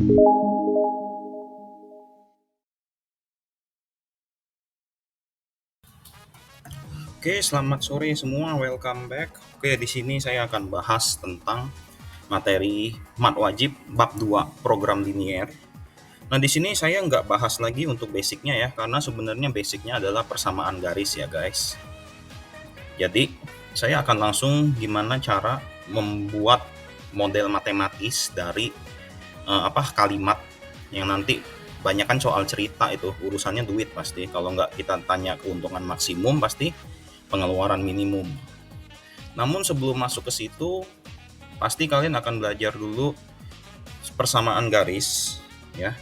Oke, selamat sore semua. Welcome back. Oke, di sini saya akan bahas tentang materi mat wajib bab 2 program linier. Nah, di sini saya nggak bahas lagi untuk basicnya ya, karena sebenarnya basicnya adalah persamaan garis ya guys. Jadi, saya akan langsung gimana cara membuat model matematis dari kalimat yang nanti banyak kan soal cerita, itu urusannya duit pasti. Kalau nggak kita tanya keuntungan maksimum, pasti pengeluaran minimum. Namun sebelum masuk ke situ, pasti kalian akan belajar dulu persamaan garis ya.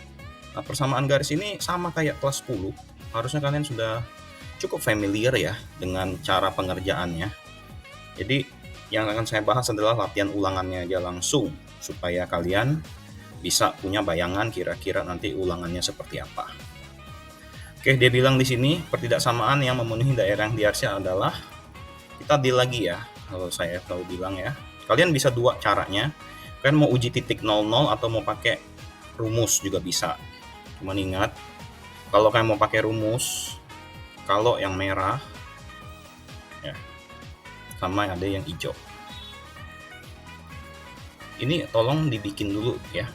Nah, persamaan garis ini sama kayak kelas 10. Harusnya kalian sudah cukup familiar ya dengan cara pengerjaannya. Jadi yang akan saya bahas adalah latihan ulangannya aja langsung, supaya kalian bisa punya bayangan kira-kira nanti ulangannya seperti apa. Oke, dia bilang di sini pertidaksamaan yang memenuhi daerah yang diarsir adalah, kita deal lagi ya, kalau saya tahu bilang ya. Kalian bisa dua caranya. Kalian mau uji titik 00 atau mau pakai rumus juga bisa. Cuman ingat, kalau kalian mau pakai rumus, kalau yang merah ya, sama ada yang hijau. Ini tolong dibikin dulu ya.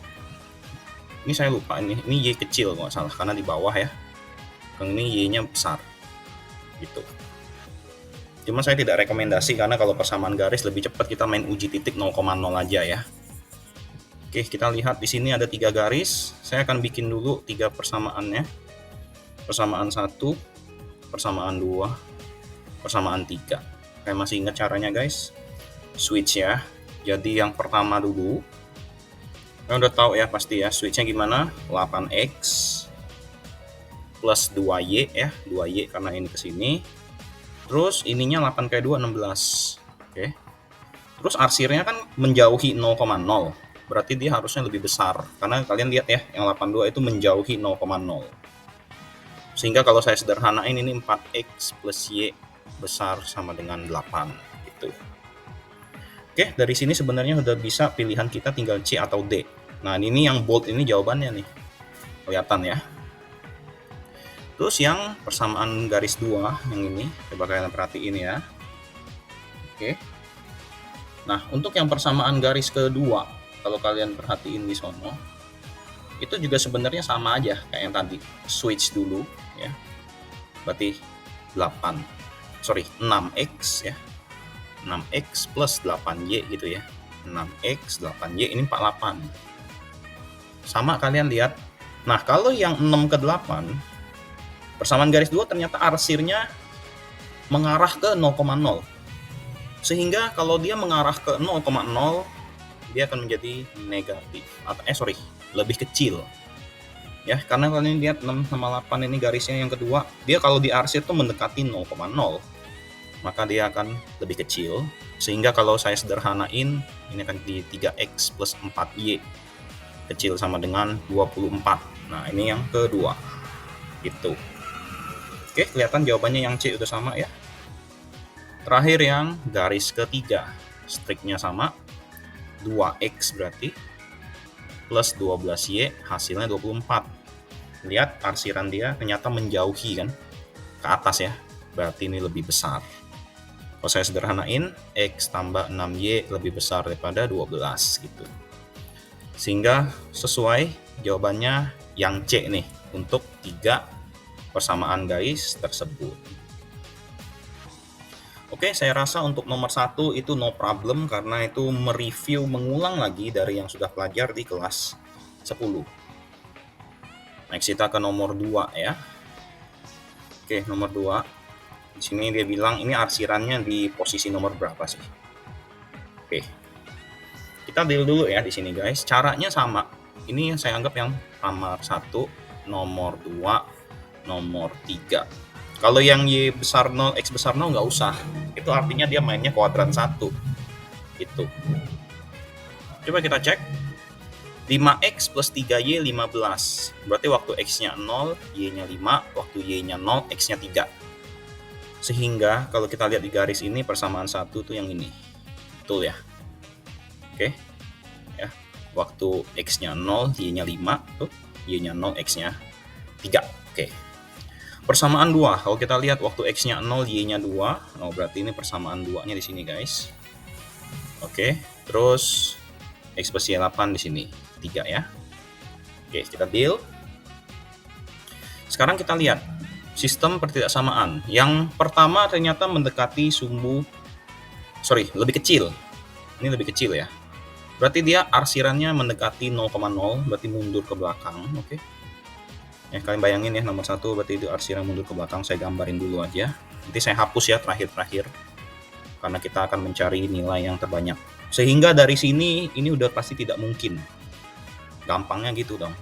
Ini saya lupa, ini Y kecil nggak salah, karena di bawah ya. Yang ini Y-nya besar. Gitu. Cuma saya tidak rekomendasi, karena kalau persamaan garis lebih cepat kita main uji titik 0,0 aja ya. Oke, kita lihat di sini ada 3 garis. Saya akan bikin dulu 3 persamaannya. Persamaan 1, persamaan 2, persamaan 3. Kayak masih ingat caranya guys? Switch ya. Jadi yang pertama dulu, kalian udah tahu ya pasti ya, switchnya gimana? 8x plus 2y ya, 2y karena ini ke sini. Terus ininya 8 kali 2 16. Oke. Terus arsirnya kan menjauhi 0,0. Berarti dia harusnya lebih besar. Karena kalian lihat ya, yang 82 itu menjauhi 0,0. Sehingga kalau saya sederhanain, ini 4x plus y besar sama dengan 8 gitu. Oke, dari sini sebenarnya udah bisa pilihan kita tinggal C atau D. Nah, ini yang bold ini jawabannya nih. Kelihatan ya. Terus yang persamaan garis 2 yang ini, coba kalian perhatiin ya. Oke. Nah, untuk yang persamaan garis kedua, kalau kalian perhatiin di sono, itu juga sebenarnya sama aja kayak yang tadi. Switch dulu ya. Berarti 6x ya. 6x plus 8y gitu ya. 6x 8y ini 48. Sama kalian lihat. Nah, kalau yang 6 ke 8, persamaan garis 2 ternyata arsirnya mengarah ke 0,0. Sehingga kalau dia mengarah ke 0,0, dia akan menjadi negatif. Atau lebih kecil. Ya, karena kalian lihat 6 sama 8 ini garisnya yang kedua, dia kalau diarsir tuh mendekati 0,0, maka dia akan lebih kecil. Sehingga kalau saya sederhanain, ini akan di 3x plus 4y kecil sama dengan 24. Nah, ini yang kedua. Gitu. Oke, kelihatan jawabannya yang C udah sama ya. Terakhir yang garis ketiga, striknya sama, 2x berarti plus 12y hasilnya 24. Lihat arsiran dia ternyata menjauhi kan ke atas ya, berarti ini lebih besar. Kalau saya sederhanain, x tambah 6y lebih besar daripada 12 gitu. Sehingga sesuai jawabannya yang C nih untuk 3 persamaan garis tersebut. Oke, saya rasa untuk nomor 1 itu no problem, karena itu mereview mengulang lagi dari yang sudah pelajar di kelas 10. Next kita ke nomor 2 ya. Oke, nomor 2. Di sini dia bilang ini arsirannya di posisi nomor berapa sih? Oke. Kita deal dulu ya di sini guys. Caranya sama. Ini saya anggap yang nomor 1, nomor 2, nomor 3. Kalau yang Y besar 0, X besar 0 nggak usah. Itu artinya dia mainnya kuadran 1. Gitu. Coba kita cek. 5X plus 3Y 15. Berarti waktu X-nya 0, Y-nya 5. Waktu Y-nya 0, X-nya 3. Sehingga kalau kita lihat di garis ini, persamaan 1 tuh yang ini. Betul ya? Oke. Ya. Waktu X-nya 0, Y-nya 5, tuh, Y-nya 0, X-nya 3. Oke. Persamaan 2, kalau kita lihat waktu X-nya 0, Y-nya 2, oh berarti ini persamaan 2-nya di sini guys. Oke, terus X plus Y 8 di sini, 3 ya. Oke, kita deal. Sekarang kita lihat sistem pertidaksamaan. Yang pertama ternyata mendekati lebih kecil. Ini lebih kecil ya. Berarti dia arsirannya mendekati 0,0, berarti mundur ke belakang. Oke. Ya, kalian bayangin ya, nomor 1 berarti itu arsiran mundur ke belakang. Saya gambarin dulu aja. Nanti saya hapus ya terakhir-terakhir. Karena kita akan mencari nilai yang terbanyak. Sehingga dari sini ini udah pasti tidak mungkin. Gampangnya gitu dong.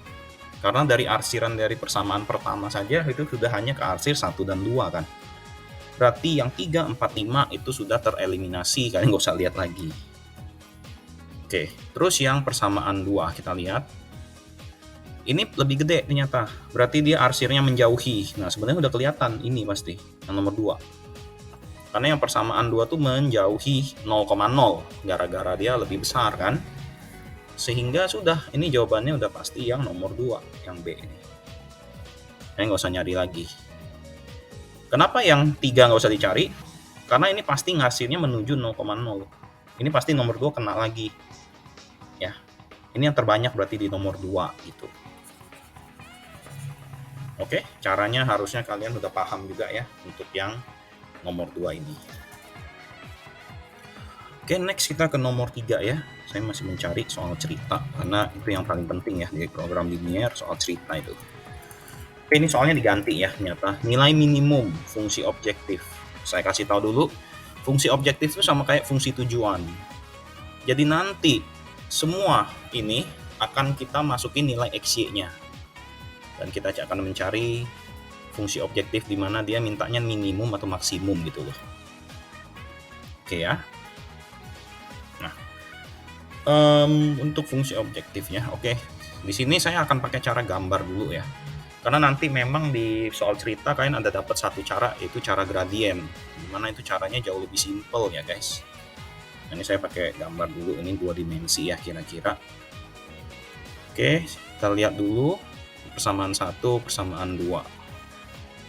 Karena dari arsiran dari persamaan pertama saja itu sudah hanya ke arsir 1 dan 2 kan. Berarti yang 3, 4, 5 itu sudah tereliminasi, kalian nggak usah lihat lagi. Oke, terus yang persamaan 2 kita lihat. Ini lebih gede ternyata, berarti dia arsirnya menjauhi. Nah sebenarnya udah kelihatan ini pasti, yang nomor 2. Karena yang persamaan 2 tuh menjauhi 0,0, gara-gara dia lebih besar kan. Sehingga sudah, ini jawabannya udah pasti yang nomor 2, yang B ini. Kalian nggak usah nyari lagi. Kenapa yang 3 nggak usah dicari? Karena ini pasti ngasihnya menuju 0,0. Ini pasti nomor 2 kena lagi. Ya, ini yang terbanyak berarti di nomor 2 gitu. Oke, caranya harusnya kalian udah paham juga ya untuk yang nomor 2 ini. Oke, next kita ke nomor 3 ya. Saya masih mencari soal cerita karena itu yang paling penting ya di program linear, soal cerita itu. Oke, ini soalnya diganti ya ternyata. Nilai minimum fungsi objektif. Saya kasih tahu dulu, fungsi objektif itu sama kayak fungsi tujuan. Jadi nanti semua ini akan kita masukin nilai XY-nya. Dan kita akan mencari fungsi objektif di mana dia mintanya minimum atau maksimum gitu loh. Oke ya. Nah, untuk fungsi objektifnya, oke. Di sini saya akan pakai cara gambar dulu ya. Karena nanti memang di soal cerita kalian ada dapat satu cara, yaitu cara gradien. Dimana itu caranya jauh lebih simple ya guys. Ini saya pakai gambar dulu, ini 2 dimensi ya kira-kira. Oke, kita lihat dulu persamaan 1, persamaan 2.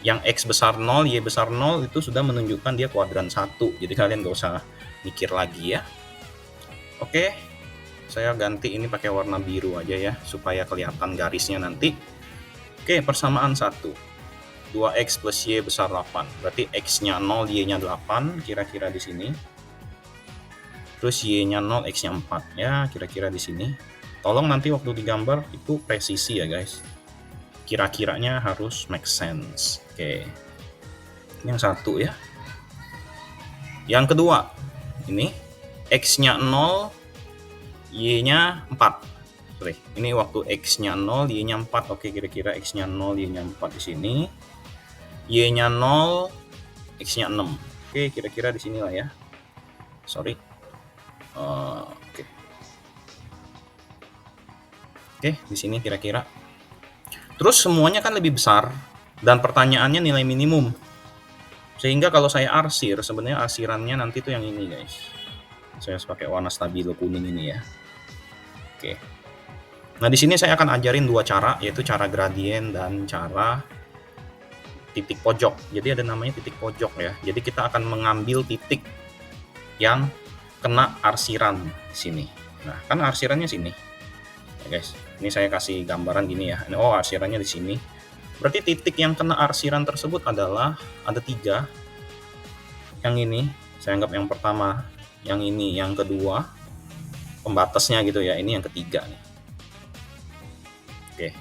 Yang X besar 0, Y besar 0 itu sudah menunjukkan dia kuadran 1. Jadi kalian nggak usah mikir lagi ya. Oke, saya ganti ini pakai warna biru aja ya, supaya kelihatan garisnya nanti. Oke, persamaan 1. 2X plus Y besar 8. Berarti X-nya 0, Y-nya 8, kira-kira di sini. Terus Y-nya 0, X-nya 4. Ya, kira-kira di sini. Tolong nanti waktu digambar itu presisi ya, guys. Kira-kiranya harus make sense. Oke. Ini yang 1 ya. Yang kedua, ini X-nya 0, Y-nya 4. Ini waktu X-nya 0, Y-nya 4. Oke, kira-kira X-nya 0, Y-nya 4 di sini. Y-nya 0, X-nya 6. Oke, kira-kira di sini lah ya. Sorry. Oke. Oke, di sini kira-kira. Terus semuanya kan lebih besar dan pertanyaannya nilai minimum. Sehingga kalau saya arsir, sebenarnya arsirannya nanti tuh yang ini, guys. Saya pakai warna stabilo kuning ini ya. Oke. Nah, di sini saya akan ajarin 2 cara, yaitu cara gradien dan cara titik pojok. Jadi ada namanya titik pojok ya. Jadi kita akan mengambil titik yang kena arsiran di sini. Nah, kan arsirannya sini. Ya, guys. Ini saya kasih gambaran gini ya. Oh, arsirannya di sini. Berarti titik yang kena arsiran tersebut adalah ada 3. Yang ini, saya anggap yang pertama, yang ini, yang kedua, pembatasnya gitu ya. Ini yang ketiga nih. Oke.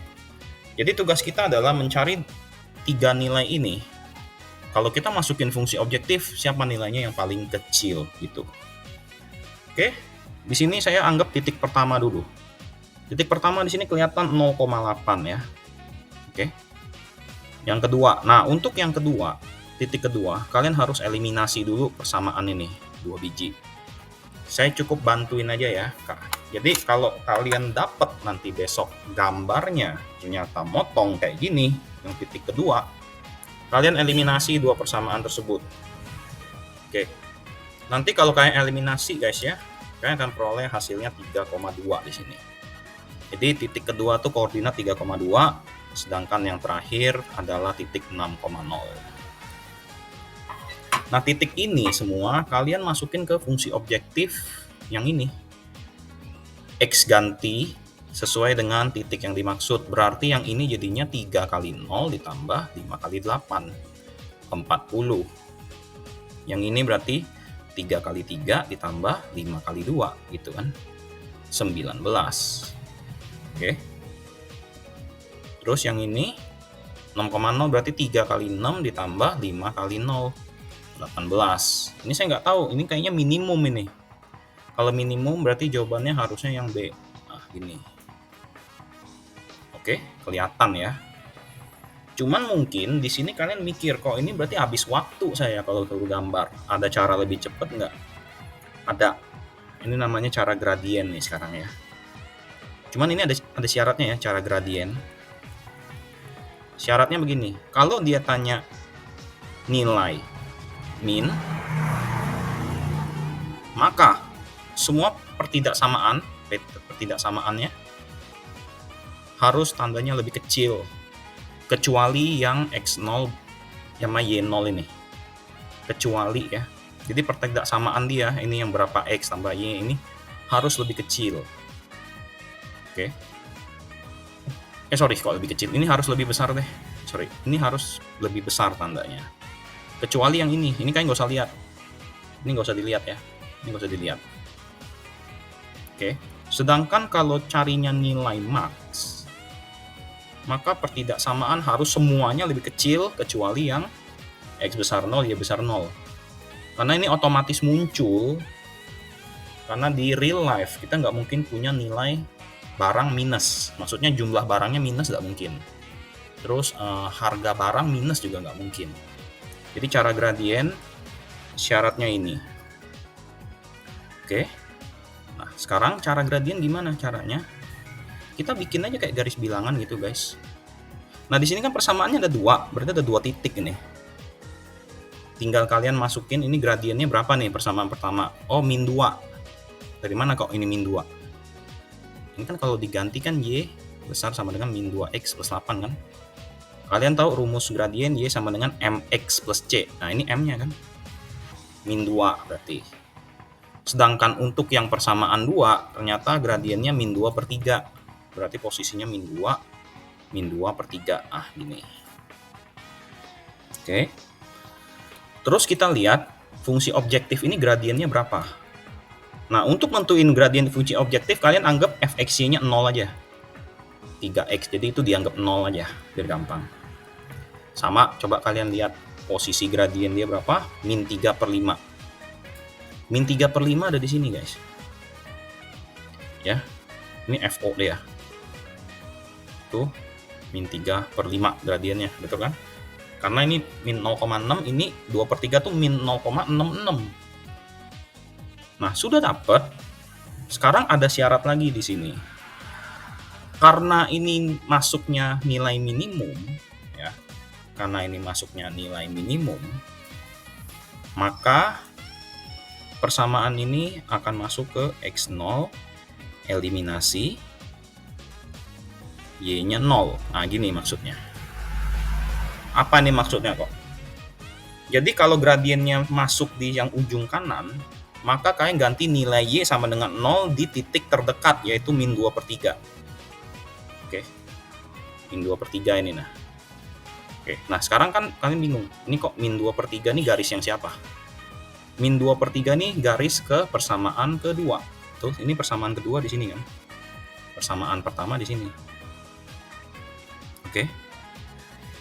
Jadi tugas kita adalah mencari 3 nilai ini. Kalau kita masukin fungsi objektif, siapa nilainya yang paling kecil gitu. Oke. Di sini saya anggap titik pertama dulu. Titik pertama di sini kelihatan 0,8 ya. Oke. Yang kedua. Nah, untuk yang kedua, titik kedua, kalian harus eliminasi dulu persamaan ini, 2 biji. Saya cukup bantuin aja ya, Kak. Jadi kalau kalian dapat nanti besok gambarnya ternyata motong kayak gini, yang titik kedua, kalian eliminasi 2 persamaan tersebut. Oke. Nanti kalau kalian eliminasi guys ya, kalian akan peroleh hasilnya 3,2 di sini. Jadi titik kedua tuh koordinat 3,2, sedangkan yang terakhir adalah titik 6,0. Nah, titik ini semua kalian masukin ke fungsi objektif yang ini. X ganti sesuai dengan titik yang dimaksud. Berarti yang ini jadinya 3 kali 0 ditambah 5 kali 8, 40. Yang ini berarti 3 kali 3 ditambah 5 kali 2, gitu kan. 19. Oke. Terus yang ini 6,0 berarti 3 kali 6 ditambah 5 kali 0. 18. Ini saya nggak tahu, ini kayaknya minimum ini. Kalau minimum berarti jawabannya harusnya yang B. Nah, gini. Oke, kelihatan ya. Cuman mungkin di sini kalian mikir, kok ini berarti habis waktu saya kalau suruh gambar. Ada cara lebih cepat nggak? Ada. Ini namanya cara gradien nih sekarang ya. Cuman ini ada syaratnya ya, cara gradien. Syaratnya begini, kalau dia tanya nilai min, maka semua pertidaksamaannya harus tandanya lebih kecil, kecuali yang x0 sama y0 ini, kecuali ya. Jadi pertidaksamaan dia ini yang berapa x tambah y ini harus lebih kecil. Oke. Sorry, kok lebih kecil, ini harus lebih besar deh. Sorry, ini harus lebih besar tandanya. Kecuali yang ini kayak nggak usah lihat. Ini nggak usah dilihat ya. Ini nggak usah dilihat. Oke. Sedangkan kalau carinya nilai max, maka pertidaksamaan harus semuanya lebih kecil kecuali yang x besar 0, y besar 0. Karena ini otomatis muncul karena di real life kita nggak mungkin punya nilai barang minus. Maksudnya jumlah barangnya minus nggak mungkin. Terus harga barang minus juga nggak mungkin. Jadi cara gradien syaratnya ini. Oke. Nah, sekarang cara gradien gimana caranya? Kita bikin aja kayak garis bilangan gitu, guys. Nah, di sini kan persamaannya ada 2, berarti ada 2 titik ini. Tinggal kalian masukin ini gradiennya berapa nih persamaan pertama. Oh, min 2. Dari mana kok ini min 2? Ini kan kalau digantikan y besar sama dengan min 2x plus 8 kan? Kalian tahu rumus gradien y sama dengan mx plus c. Nah, ini m-nya kan. Min 2 berarti. Sedangkan untuk yang persamaan 2, ternyata gradiennya min 2 per 3. Berarti posisinya min 2 per 3. Ah, gini. Oke. Terus kita lihat fungsi objektif ini gradiennya berapa. Nah, untuk nentuin gradien fungsi objektif, kalian anggap fx-nya 0 aja. 3x, jadi itu dianggap 0 aja, biar gampang. Sama, coba kalian lihat posisi gradien dia berapa? Min 3 per 5. Min 3 per 5 ada di sini, guys. Ya, ini FO dia. Tuh, min 3 per 5 gradiennya, betul kan? Karena ini min 0,6, ini 2 per 3 tuh min 0,66. Nah, sudah dapat. Sekarang ada syarat lagi di sini. Karena ini masuknya nilai minimum, ya. Karena ini masuknya nilai minimum, maka persamaan ini akan masuk ke x0, eliminasi, y-nya 0. Nah, gini maksudnya. Apa nih maksudnya kok? Jadi kalau gradiennya masuk di yang ujung kanan, maka kalian ganti nilai y sama dengan 0 di titik terdekat, yaitu min 2 per 3. Oke, min 2 per 3 ini nah. Oke, nah sekarang kan kalian bingung, ini kok min 2 per 3 ini garis yang siapa? Min 2 per 3 nih garis ke persamaan kedua. Tuh, ini persamaan kedua di sini kan. Persamaan pertama di sini. Oke.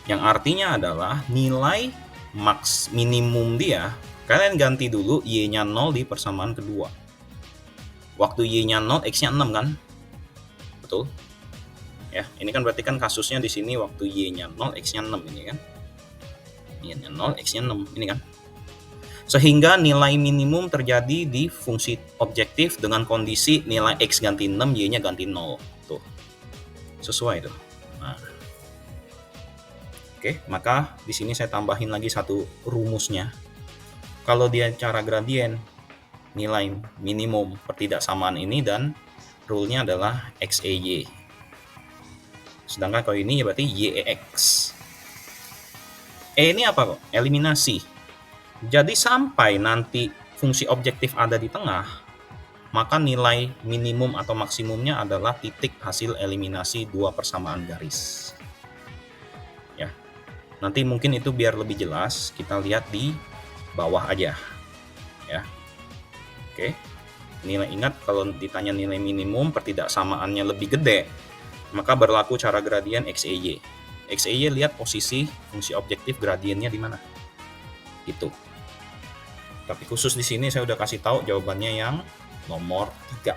Yang artinya adalah nilai max minimum dia, kalian ganti dulu y-nya 0 di persamaan kedua. Waktu y-nya 0, x-nya 6 kan? Betul? Ya, ini kan berarti kan kasusnya di sini waktu y-nya 0, x-nya 6 ini kan. Y-nya 0, x-nya 6 ini kan. Sehingga nilai minimum terjadi di fungsi objektif dengan kondisi nilai x ganti 6, y-nya ganti 0. Tuh. Sesuai tuh. Nah. Oke, maka di sini saya tambahin lagi satu rumusnya. Kalau dia cara gradien, nilai minimum pertidaksamaan ini dan rule-nya adalah XEY. Sedangkan kalau ini ya berarti YEX. Ini apa kok? Eliminasi. Jadi sampai nanti fungsi objektif ada di tengah, maka nilai minimum atau maksimumnya adalah titik hasil eliminasi dua persamaan garis. Ya, nanti mungkin itu biar lebih jelas, kita lihat di bawah aja. Ya, oke. Nilai, ingat kalau ditanya nilai minimum pertidaksamaannya lebih gede, maka berlaku cara gradien XEY. XEY lihat posisi fungsi objektif gradiennya di mana. Itu. Tapi khusus di sini saya udah kasih tahu jawabannya yang nomor 3.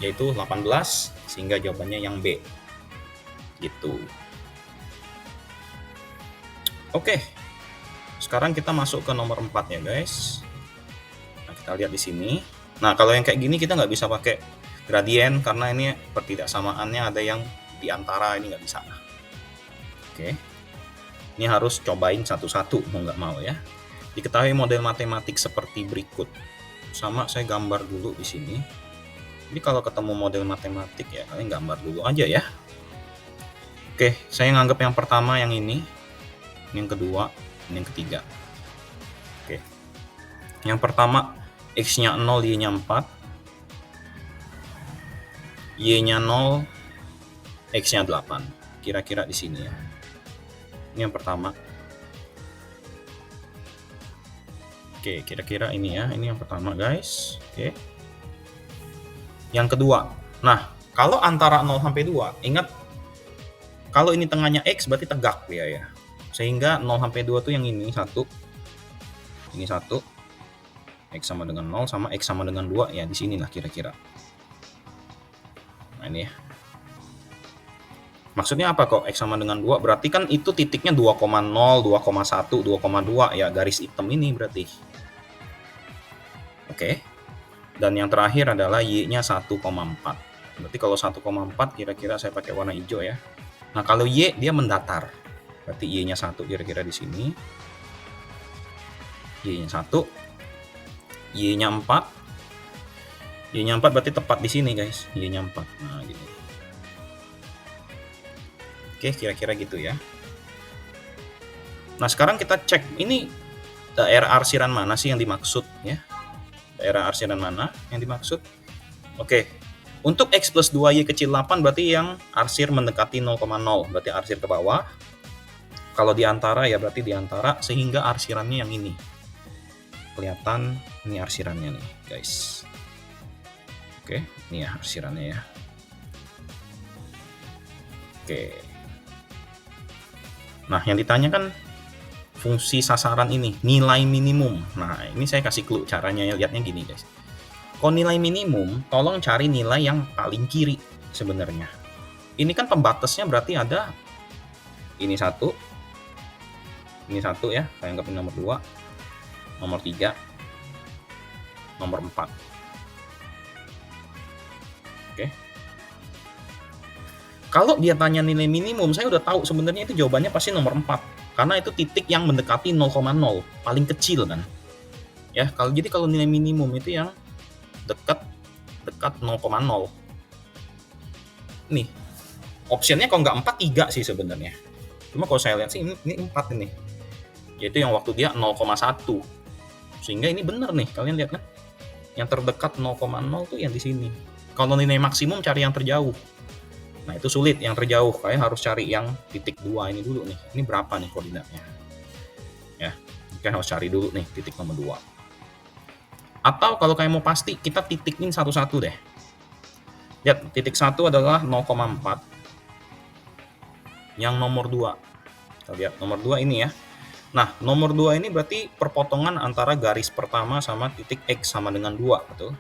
Yaitu 18, sehingga jawabannya yang B. Gitu. Oke. Sekarang kita masuk ke nomor 4 ya, guys. Nah, kita lihat di sini. Nah, kalau yang kayak gini kita nggak bisa pakai gradien karena ini pertidaksamaannya ada yang di antara, ini nggak bisa. Oke. Ini harus cobain satu-satu mau nggak mau ya. Diketahui model matematik seperti berikut. Sama saya gambar dulu di sini. Jadi kalau ketemu model matematik ya kalian gambar dulu aja ya. Oke, saya nganggap yang pertama yang ini yang kedua, ini yang ketiga. Oke. Yang pertama X-nya 0, Y-nya 4. Y-nya 0, X-nya 8. Kira-kira di sini ya. Ini yang pertama. Oke, kira-kira ini ya. Ini yang pertama, guys. Oke. Yang kedua. Nah, kalau antara 0 sampai 2, ingat kalau ini tengahnya X berarti tegak dia ya. Sehingga 0 sampai 2 tuh yang ini 1. Ini 1. X sama dengan 0 sama X sama dengan 2 ya, di sinilah kira-kira. Nah, ini ya. Maksudnya apa kok X sama dengan 2? Berarti kan itu titiknya 2,0, 2,1, 2,2 ya, garis hitam ini berarti. Oke. Dan yang terakhir adalah Y-nya 1,4. Berarti kalau 1,4 kira-kira saya pakai warna hijau ya. Nah, kalau Y dia mendatar. Berarti Y-nya 1 kira-kira di sini. Y-nya 1. Y-nya 4. Y-nya 4 berarti tepat di sini, guys. Y-nya 4. Nah, gini. Oke, kira-kira gitu ya. Nah, sekarang kita cek ini daerah arsiran mana sih yang dimaksud ya. Daerah arsiran mana yang dimaksud? Oke. Untuk X plus 2Y kecil 8 berarti yang arsir mendekati 0,0. Berarti arsir ke bawah. Kalau di antara ya berarti di antara, sehingga arsirannya yang ini. Kelihatan ini arsirannya nih, guys. Oke, ini ya arsirannya ya. Oke. Nah, yang ditanya kan fungsi sasaran ini, nilai minimum. Nah, ini saya kasih clue caranya ya, lihatnya gini, guys. Kalau nilai minimum, tolong cari nilai yang paling kiri sebenarnya. Ini kan pembatasnya berarti ada ini 1. Ini 1 ya, saya anggap ini nomor 2. Nomor 3. Nomor 4. Oke. Kalau dia tanya nilai minimum, saya udah tahu sebenarnya itu jawabannya pasti nomor 4. Karena itu titik yang mendekati 0,0, paling kecil kan. Ya, jadi kalau nilai minimum itu yang dekat 0,0. Nih. Optionnya kalau nggak 4, 3 sih sebenarnya. Cuma kalau saya lihat sih ini 4 ini. Yaitu yang waktu dia 0,1. Sehingga ini benar nih, kalian lihat kan? Yang terdekat 0,0 tuh yang di sini. Kalau nilai maksimum cari yang terjauh. Nah, itu sulit, yang terjauh. Kalian harus cari yang titik 2 ini dulu nih. Ini berapa nih koordinatnya? Ya, kalian harus cari dulu nih titik nomor 2. Atau kalau kalian mau pasti, kita titikin satu-satu deh. Lihat, titik 1 adalah 0,4. Yang nomor 2. Kita lihat nomor 2 ini ya. Nah, nomor 2 ini berarti perpotongan antara garis pertama sama titik X sama dengan 2, betul?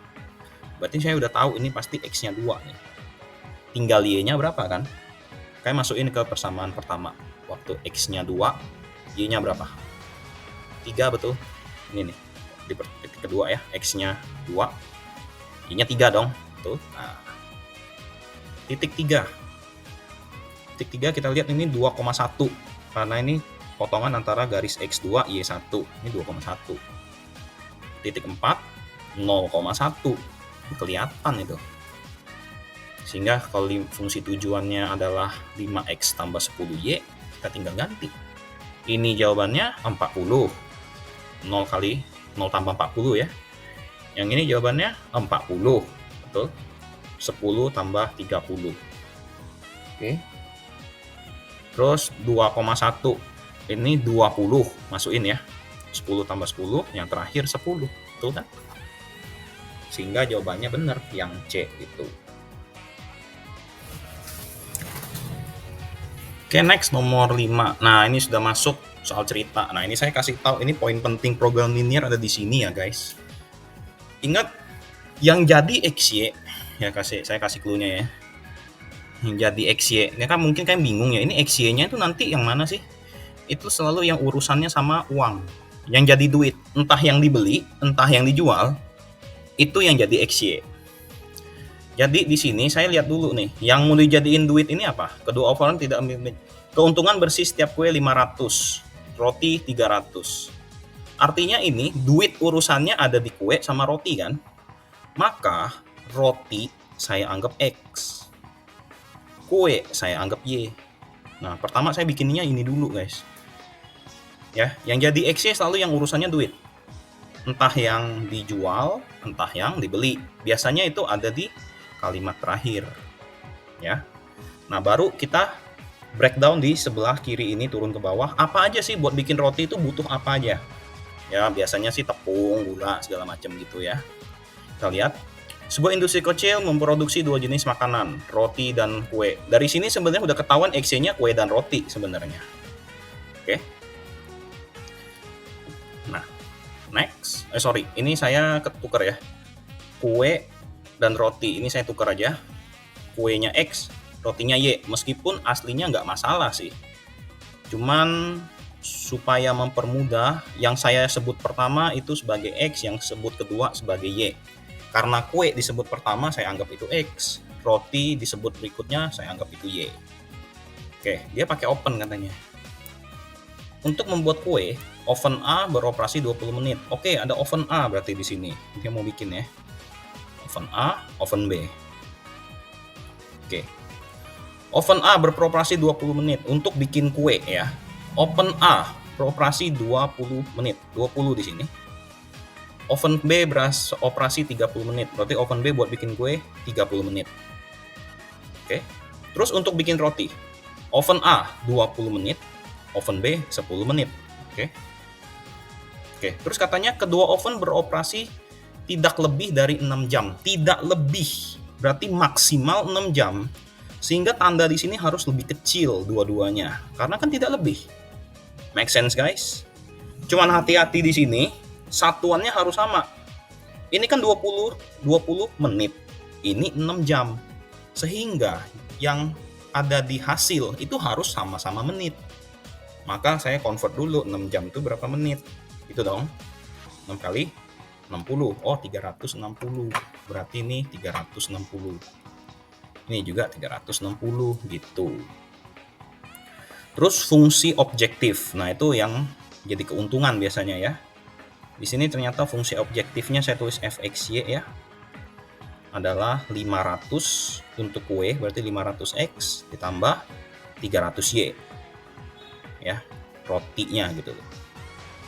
Berarti saya udah tahu ini pasti X-nya 2 nih. Tinggal Y-nya berapa kan? Kayak masukin ke persamaan pertama. Waktu X-nya 2, Y-nya berapa? 3, betul? Ini nih, di titik kedua ya, X-nya 2, Y-nya 3 dong, betul? Nah, titik 3. Titik 3 kita lihat ini 2,1. Karena ini potongan antara garis X2, Y1. Ini 2,1. Titik 4, 0,1. Kelihatan itu. Sehingga kalau fungsi tujuannya adalah 5x tambah 10y, kita tinggal ganti. Ini jawabannya 40. 0 kali 0 tambah 40 ya. Yang ini jawabannya 40. Betul? 10 tambah 30. Oke. Terus 2,1. Ini 20. Masukin ya. 10 tambah 10. Yang terakhir 10. Betul kan? Sehingga jawabannya benar. Yang C itu. Oke, next nomor 5. Nah, ini sudah masuk soal cerita. Nah, ini saya kasih tahu, ini poin penting program linear ada di sini ya, guys. Ingat, yang jadi XY, ya saya kasih clue-nya ya. Yang jadi XY, ini kan mungkin kalian bingung ya, ini XY-nya itu nanti yang mana sih? Itu selalu yang urusannya sama uang. Yang jadi duit, entah yang dibeli, entah yang dijual, itu yang jadi XY. Jadi di sini saya lihat dulu nih, yang mau dijadiin duit ini apa? Kedua overan tidak memiliki keuntungan bersih setiap kue 500, roti 300. Artinya ini duit urusannya ada di kue sama roti kan? Maka roti saya anggap X. Kue saya anggap Y. Nah, pertama saya bikinnya ini dulu, guys. Ya, yang jadi X-nya selalu yang urusannya duit. Entah yang dijual, entah yang dibeli. Biasanya itu ada di kalimat terakhir ya. Nah, baru kita breakdown di sebelah kiri ini turun ke bawah. Apa aja sih buat bikin roti itu butuh apa aja? Ya, biasanya sih tepung, gula, segala macam gitu ya. Kita lihat. Sebuah industri kecil memproduksi dua jenis makanan, roti dan kue. Dari sini sebenarnya udah ketahuan X-nya kue dan roti sebenarnya. Oke. Nah, next. Ini saya ketukar ya. Kue dan roti ini saya tukar aja, kuenya X, rotinya Y, meskipun aslinya nggak masalah sih, cuman supaya mempermudah, yang saya sebut pertama itu sebagai X, yang sebut kedua sebagai Y. Karena kue disebut pertama saya anggap itu X, roti disebut berikutnya saya anggap itu Y. Oke, dia pakai oven katanya. Untuk membuat kue, oven A beroperasi 20 menit. Oke, ada oven A berarti di sini. Dia mau bikin ya. Oven A, oven B. Oke. Oven A beroperasi 20 menit untuk bikin kue ya. Oven A beroperasi 20 menit, 20 di sini. Oven B beroperasi 30 menit, berarti oven B buat bikin kue 30 menit. Oke. Terus untuk bikin roti, oven A 20 menit, oven B 10 menit. Oke. Oke, terus katanya kedua oven beroperasi tidak lebih dari 6 jam. Tidak lebih, berarti maksimal 6 jam. Sehingga tanda di sini harus lebih kecil dua-duanya. Karena kan tidak lebih. Make sense, guys? Cuman hati-hati di sini, satuannya harus sama. Ini kan 20 menit. Ini 6 jam. Sehingga yang ada di hasil itu harus sama-sama menit. Maka saya convert dulu 6 jam itu berapa menit. Itu dong. 6 kali 60. Oh, 360. Berarti ini 360. Ini juga 360 gitu. Terus fungsi objektif. Nah, itu yang jadi keuntungan biasanya ya. Di sini ternyata fungsi objektifnya saya tulis fxy ya. Adalah 500 untuk kue, berarti 500x ditambah 300y. Ya, rotinya gitu.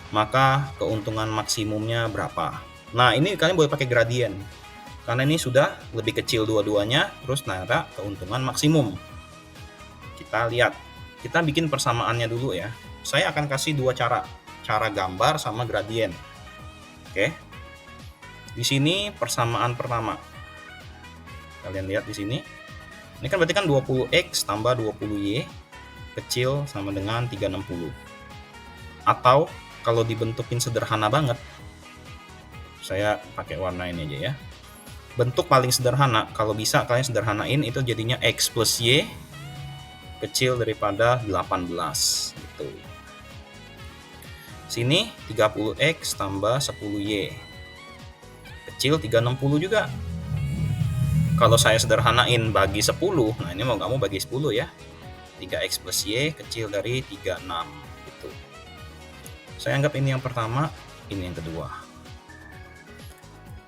Maka keuntungan maksimumnya berapa? Nah, ini kalian boleh pakai gradien. Karena ini sudah lebih kecil dua-duanya, terus nada keuntungan maksimum. Kita lihat. Kita bikin persamaannya dulu ya. Saya akan kasih dua cara. Cara gambar sama gradien. Oke. Di sini persamaan pertama. Kalian lihat di sini. Ini kan berarti kan 20x tambah 20y kecil sama dengan 360. Atau kalau dibentukin sederhana banget, saya pakai warna ini aja ya. Bentuk paling sederhana, kalau bisa kalian sederhanain, itu jadinya X plus Y kecil daripada 18 gitu. Sini 30X tambah 10Y kecil 360 juga. Kalau saya sederhanain bagi 10, nah ini mau nggak mau bagi 10 ya. 3X plus Y kecil dari 36 gitu. Saya anggap ini yang pertama, ini yang kedua.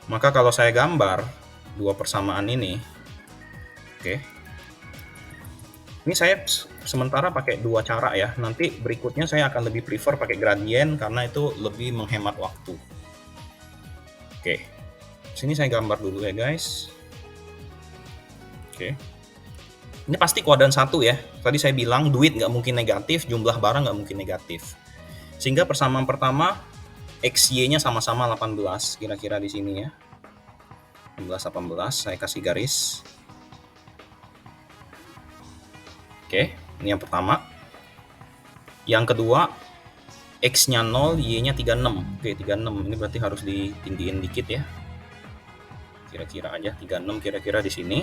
Maka kalau saya gambar dua persamaan ini, Oke. Ini saya sementara pakai dua cara ya. Nanti berikutnya saya akan lebih prefer pakai gradient karena itu lebih menghemat waktu. Oke. Sini saya gambar dulu ya guys. Oke. Ini pasti kuadran 1 ya. Tadi saya bilang duit nggak mungkin negatif, jumlah barang nggak mungkin negatif. Sehingga persamaan pertama XY-nya sama-sama 18, kira-kira di sini ya. 18 saya kasih garis. Oke, ini yang pertama. Yang kedua, X-nya 0, Y-nya 36. Oke, 36. Ini berarti harus ditinggiin dikit ya. Kira-kira aja 36 kira-kira di sini.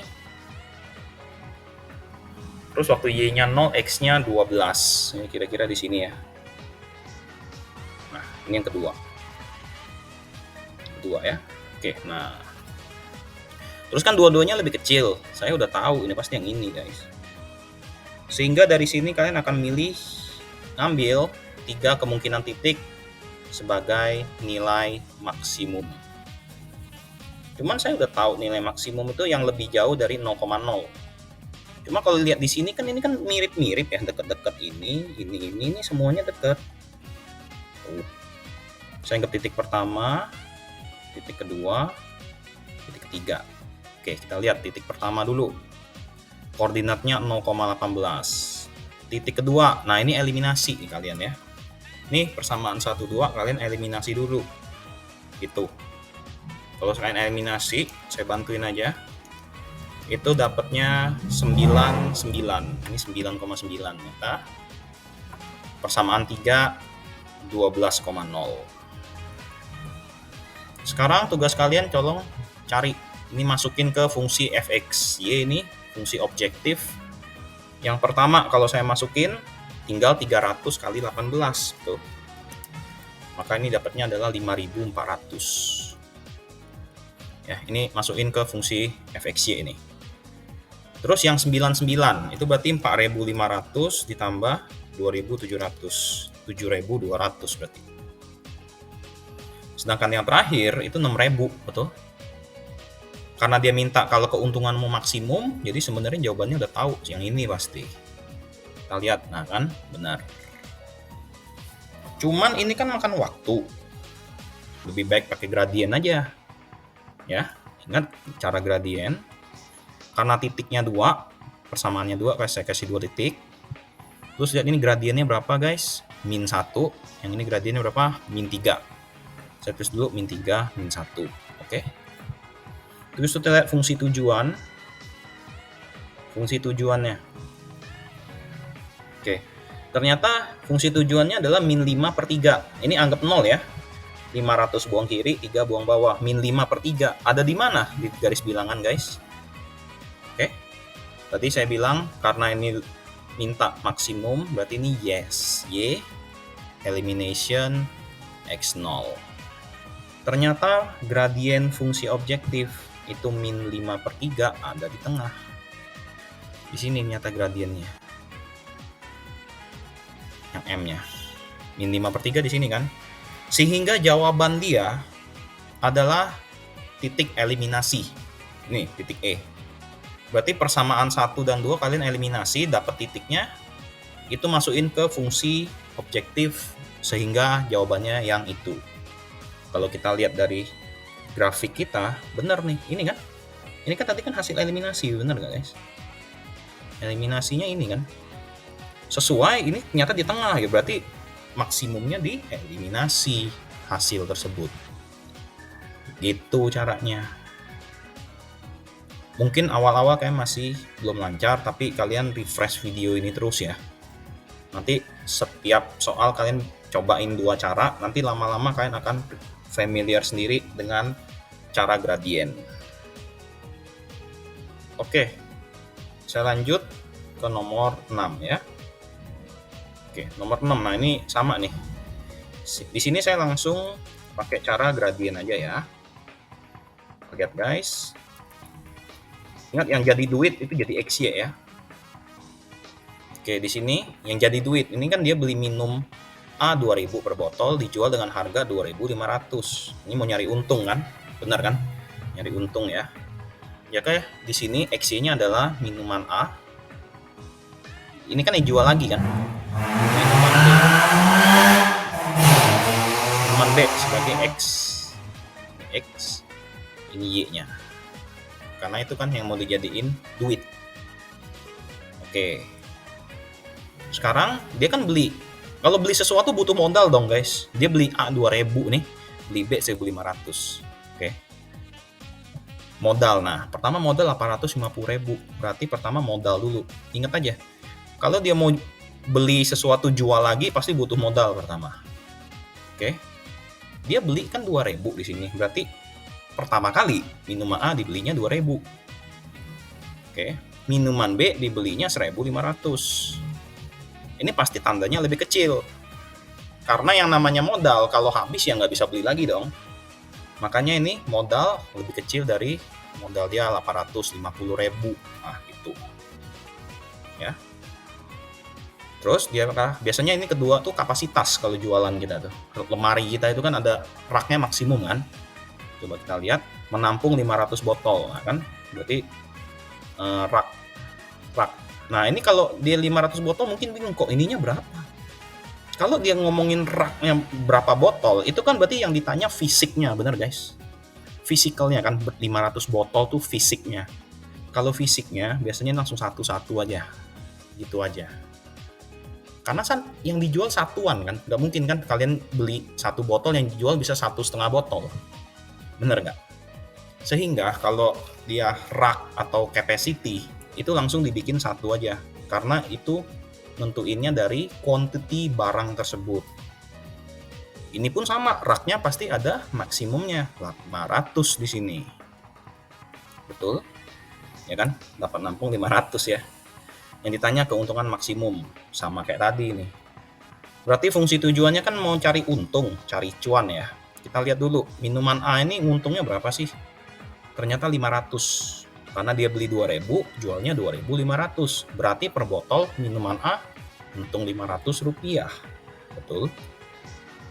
Terus waktu Y-nya 0, X-nya 12. Ini kira-kira di sini ya. Nah, ini yang kedua. Kedua ya. Oke, nah. Terus kan dua-duanya lebih kecil. Saya udah tahu ini pasti yang ini, guys. Sehingga dari sini kalian akan ngambil 3 kemungkinan titik sebagai nilai maksimum. Cuman saya udah tahu nilai maksimum itu yang lebih jauh dari 0,0. Cuma kalau lihat di sini kan ini kan mirip-mirip ya, deket-deket ini semuanya deket. Saya anggap titik pertama, titik kedua, titik ketiga. Oke, kita lihat titik pertama dulu. Koordinatnya 0,18. Titik kedua, nah ini eliminasi nih kalian ya. Nih persamaan 1, 2, kalian eliminasi dulu. Gitu. Kalau kalian eliminasi, saya bantuin aja. Itu dapatnya 99. Ini 9,9 ya. Persamaan 3, 12,0. Sekarang tugas kalian tolong cari. Ini masukin ke fungsi fx. Y ini fungsi objektif. Yang pertama kalau saya masukin tinggal 300 kali 18 tuh. Maka ini dapatnya adalah 5400. Ya, ini masukin ke fungsi fxy ini. Terus yang 99 itu berarti 4500 ditambah 2700. 7200 berarti. Sedangkan yang terakhir itu 6000, betul? Karena dia minta kalau keuntunganmu maksimum, jadi sebenarnya jawabannya udah tahu, yang ini pasti. Kita lihat, nah kan, benar. Cuman ini kan makan waktu. Lebih baik pakai gradient aja. Ya, ingat cara gradient. Karena titiknya 2, persamaannya 2, saya kasih 2 titik. Terus lihat ini gradiennya berapa guys? Min 1. Yang ini gradiennya berapa? Min 3. Saya tulis dulu min 3, min 1. Oke. Terus kita lihat fungsi tujuan. Fungsi tujuannya. Oke. Ternyata fungsi tujuannya adalah min 5/3. Ini anggap 0 ya. 500 buang kiri, 3 buang bawah. Min 5/3. Ada di mana di garis bilangan guys? Oke. Tadi saya bilang karena ini minta maksimum, berarti ini yes. Y, elimination, X0. Ternyata gradien fungsi objektif itu min 5/3 ada di tengah. Di sini nyata gradiennya. Yang M-nya. Min 5/3 di sini kan. Sehingga jawaban dia adalah titik eliminasi. Ini titik E. Berarti persamaan 1 dan 2 kalian eliminasi, dapat titiknya. Itu masukin ke fungsi objektif sehingga jawabannya yang itu. Kalau kita lihat dari grafik kita, benar nih, ini kan? Ini kan tadi kan hasil eliminasi, benar nggak guys? Eliminasinya ini kan? Sesuai, ini ternyata di tengah ya, berarti maksimumnya di eliminasi hasil tersebut. Gitu caranya. Mungkin awal-awal kayak masih belum lancar, tapi kalian refresh video ini terus ya. Nanti setiap soal kalian cobain 2 cara, nanti lama-lama kalian akan familiar sendiri dengan cara gradien. Oke, saya lanjut ke nomor 6 ya. Oke, nomor 6. Nah, ini sama nih. Di sini saya langsung pakai cara gradien aja ya. Lihat guys. Ingat yang jadi duit itu jadi XY ya. Oke, di sini yang jadi duit ini kan dia beli minum A 2000 per botol dijual dengan harga 2.500. Ini mau nyari untung kan? Benar kan? Nyari untung ya. Ya kayak di sini XY-nya adalah minuman A. Ini kan dijual lagi kan. Minuman B sebagai X. X ini Y-nya. Karena itu kan yang mau dijadiin duit. Oke. Sekarang dia kan beli. Kalau beli sesuatu butuh modal dong, guys. Dia beli A 2000 nih, beli B 1500. Oke. Modal. Nah, pertama modal 850.000. Berarti pertama modal dulu. Ingat aja. Kalau dia mau beli sesuatu jual lagi pasti butuh modal pertama. Oke. Dia beli kan 2000 di sini. Berarti pertama kali minuman A dibelinya 2000. Oke. Minuman B dibelinya 1500. Ini pasti tandanya lebih kecil. Karena yang namanya modal kalau habis ya nggak bisa beli lagi dong. Makanya ini modal lebih kecil dari modal dia 850.000. Nah, gitu. Ya. Terus dia biasanya ini kedua tuh kapasitas kalau jualan kita tuh. Lemari kita itu kan ada raknya maksimum kan. Coba kita lihat, menampung 500 botol. Nah, kan berarti rak. Nah, ini kalau dia 500 botol mungkin bingung kok ininya berapa. Kalau dia ngomongin raknya berapa botol, itu kan berarti yang ditanya fisiknya, bener guys. Fisikalnya kan 500 botol tuh fisiknya. Kalau fisiknya biasanya langsung satu-satu aja. Gitu aja. Karena kan yang dijual satuan kan, nggak mungkin kan kalian beli satu botol yang dijual bisa 1,5 botol, bener nggak? Sehingga kalau dia rak atau capacity itu langsung dibikin satu aja, karena itu nentuinnya dari quantity barang tersebut. Ini pun sama, raknya pasti ada maksimumnya 500 di sini, betul? Ya kan, dapat nampung 500 ya. Yang ditanya keuntungan maksimum, sama kayak tadi nih. Berarti fungsi tujuannya kan mau cari untung, cari cuan ya. Kita lihat dulu, minuman A ini untungnya berapa sih? Ternyata 500. Karena dia beli 2000, jualnya 2500. Berarti per botol minuman A untung 500 rupiah. Betul?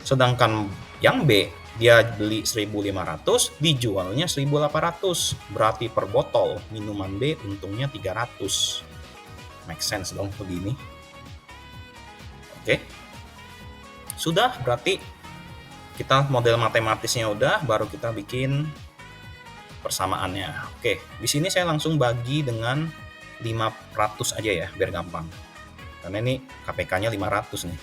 Sedangkan yang B, dia beli 1500, dijualnya 1800. Berarti per botol minuman B untungnya 300. Make sense dong begini. Oke. Sudah, berarti kita model matematisnya udah, baru kita bikin persamaannya. Oke, di sini saya langsung bagi dengan 500 aja ya, biar gampang. Karena ini KPK-nya 500 nih.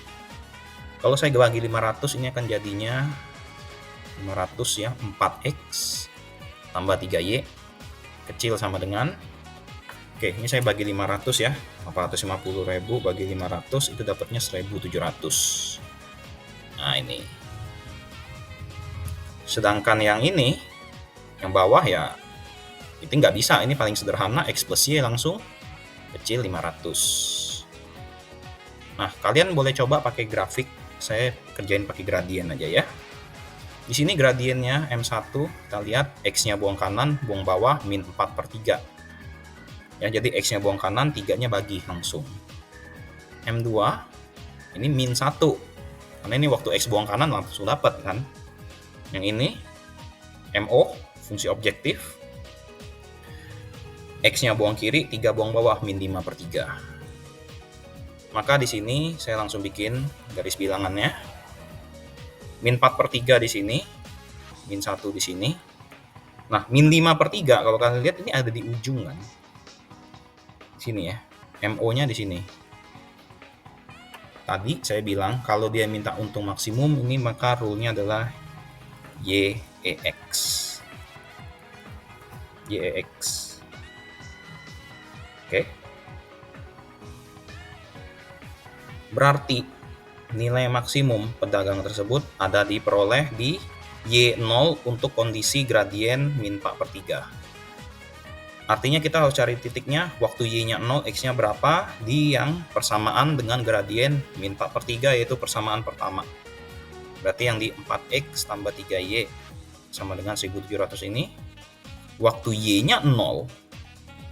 Kalau saya bagi 500, ini akan jadinya 500 ya, 4X tambah 3Y kecil sama dengan, oke, ini saya bagi 500 ya, 450.000 bagi 500 itu dapatnya 1.700. Nah, ini. Sedangkan yang ini, yang bawah ya, itu nggak bisa, ini paling sederhana, X plus Y langsung kecil 500. Nah, kalian boleh coba pakai grafik, saya kerjain pakai gradien aja ya. Di sini gradiennya M1, kita lihat X-nya buang kanan, buang bawah, min 4/3. Ya, jadi X-nya buang kanan, 3-nya bagi langsung. M2, ini min 1. Karena ini waktu X buang kanan langsung dapat kan. Yang ini, MO, fungsi objektif. X-nya buang kiri, 3 buang bawah, min 5/3. Maka di sini saya langsung bikin garis bilangannya. Min 4/3 di sini, min 1 di sini. Nah, min 5/3 kalau kalian lihat ini ada di ujung kan. Sini ya, MO-nya di sini. Tadi saya bilang kalau dia minta untung maksimum ini, maka rule-nya adalah YEX. YEX. Oke. Berarti nilai maksimum pedagang tersebut ada diperoleh di Y0 untuk kondisi gradien min 4/3. Artinya kita harus cari titiknya, waktu Y-nya 0, X-nya berapa, di yang persamaan dengan gradien min 4/3, yaitu persamaan pertama. Berarti yang di 4X tambah 3Y sama dengan 1.700 ini. Waktu Y-nya 0,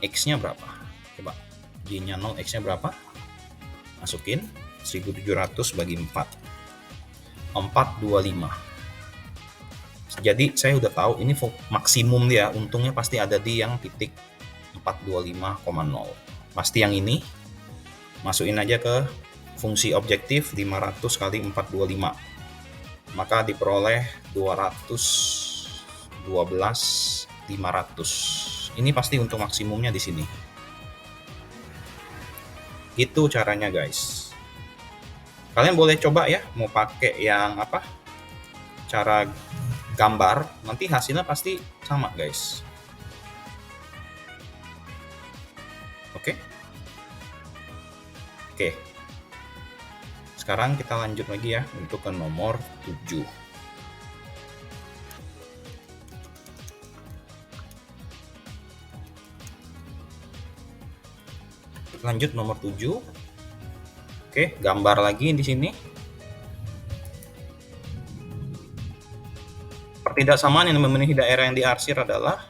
X-nya berapa? Coba, Y-nya 0, X-nya berapa? Masukin 1.700 bagi 4. 425. Jadi saya udah tahu ini maksimum dia, untungnya pasti ada di yang titik 425,0. Pasti yang ini, masukin aja ke fungsi objektif 500 kali 425. Maka diperoleh 212.500. Ini pasti untuk maksimumnya di sini. Gitu caranya guys. Kalian boleh coba ya, mau pakai yang apa? Cara gambar, nanti hasilnya pasti sama guys. Oke. Oke. Sekarang kita lanjut lagi ya untuk ke nomor 7. Lanjut nomor 7. Oke, gambar lagi di sini. Ketidaksamaan yang memenuhi daerah yang diarsir adalah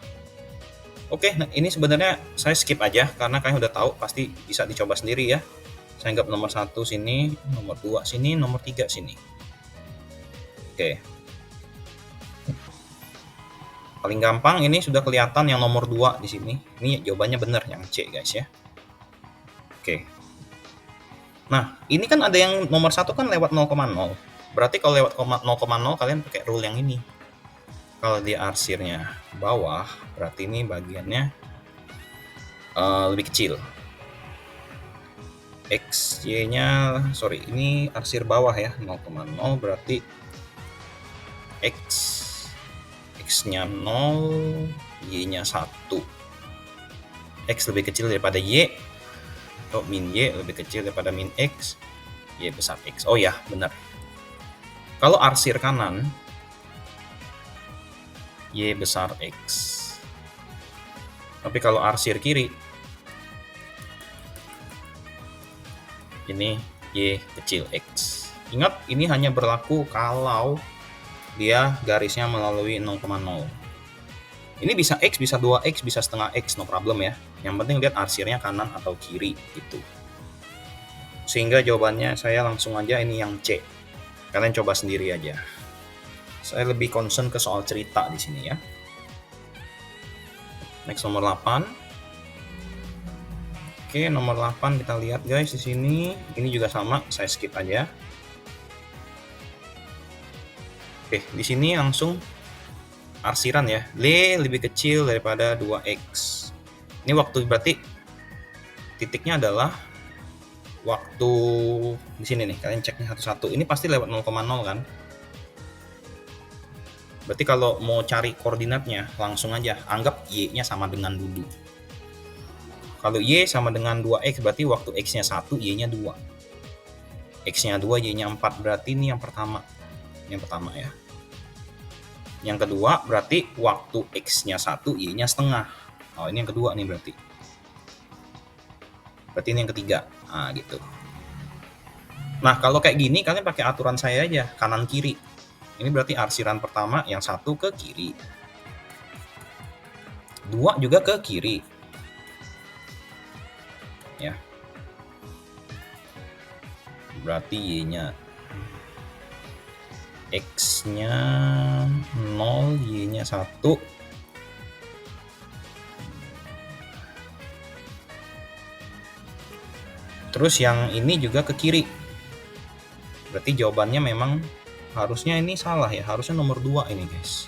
nah ini sebenarnya saya skip aja karena kalian udah tahu, pasti bisa dicoba sendiri ya. Saya anggap nomor 1 sini, nomor 2 sini, nomor 3 sini. Oke. Paling gampang ini sudah kelihatan yang nomor 2 di sini. Ini jawabannya benar yang C guys ya. Oke. Nah, ini kan ada yang nomor 1 kan lewat 0,0. Berarti kalau lewat 0,0 kalian pakai rule yang ini. Kalau di arsirnya bawah, berarti ini bagiannya lebih kecil. XY-nya, sorry, ini arsir bawah ya, 0,0 berarti X-nya 0, Y-nya 1. X lebih kecil daripada Y, atau min Y lebih kecil daripada min X, Y besar X. Oh ya, benar. Kalau arsir kanan, Y besar X. Tapi kalau arsir kiri, ini Y kecil X. Ingat, ini hanya berlaku kalau dia garisnya melalui 0,0. Ini bisa X, bisa 2X, bisa setengah X, no problem ya. Yang penting lihat arsirnya kanan atau kiri gitu. Sehingga jawabannya saya langsung aja ini yang C. Kalian coba sendiri aja. Saya lebih concern ke soal cerita di sini ya. Next nomor 8. Oke, nomor 8 kita lihat guys di sini. Ini juga sama, saya skip aja. Oke, di sini langsung arsiran ya. L lebih kecil daripada 2X. Ini waktu berarti titiknya adalah waktu di sini nih. Kalian ceknya satu-satu. Ini pasti lewat 0,0 kan? Berarti kalau mau cari koordinatnya, langsung aja anggap Y-nya sama dengan dulu. Kalau Y sama dengan 2X, berarti waktu X-nya 1, Y-nya 2. X-nya 2, Y-nya 4, berarti ini yang pertama. Yang pertama ya. Yang kedua, berarti waktu X-nya 1, Y-nya setengah. Oh, ini yang kedua nih berarti. Berarti ini yang ketiga. Nah, gitu. Nah, kalau kayak gini, kalian pakai aturan saya aja, kanan-kiri. Ini berarti arsiran pertama yang 1 ke kiri. 2 juga ke kiri. Ya. Berarti Y-nya X-nya 0, Y-nya 1. Terus yang ini juga ke kiri. Berarti jawabannya memang harusnya ini salah ya, harusnya nomor 2 ini guys.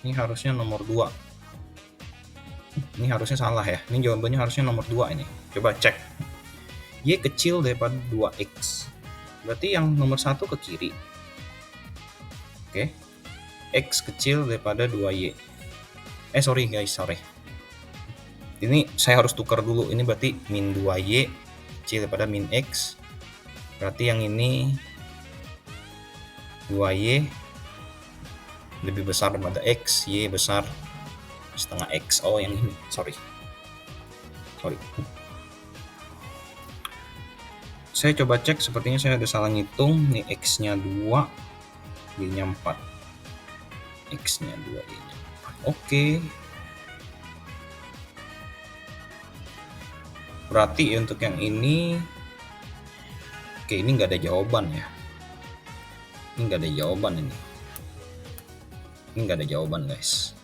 Ini harusnya nomor 2. Ini harusnya salah ya, ini jawabannya harusnya nomor 2 ini. Coba cek. Y kecil daripada 2X. Berarti yang nomor 1 ke kiri. Oke. X kecil daripada 2Y. Sorry guys, sorry. Ini saya harus tukar dulu, ini berarti min 2Y kecil daripada min X. Berarti yang ini 2Y lebih besar daripada X, Y besar setengah X. Oh yang ini, sorry. Saya coba cek, sepertinya saya ada salah ngitung. Nih X-nya 2, Y-nya 4. X-nya 2, Y-nya 4. Oke. Berarti untuk yang ini, oke, ini nggak ada jawaban ya. Ini nggak ada jawaban ini. Ini nggak ada jawaban guys.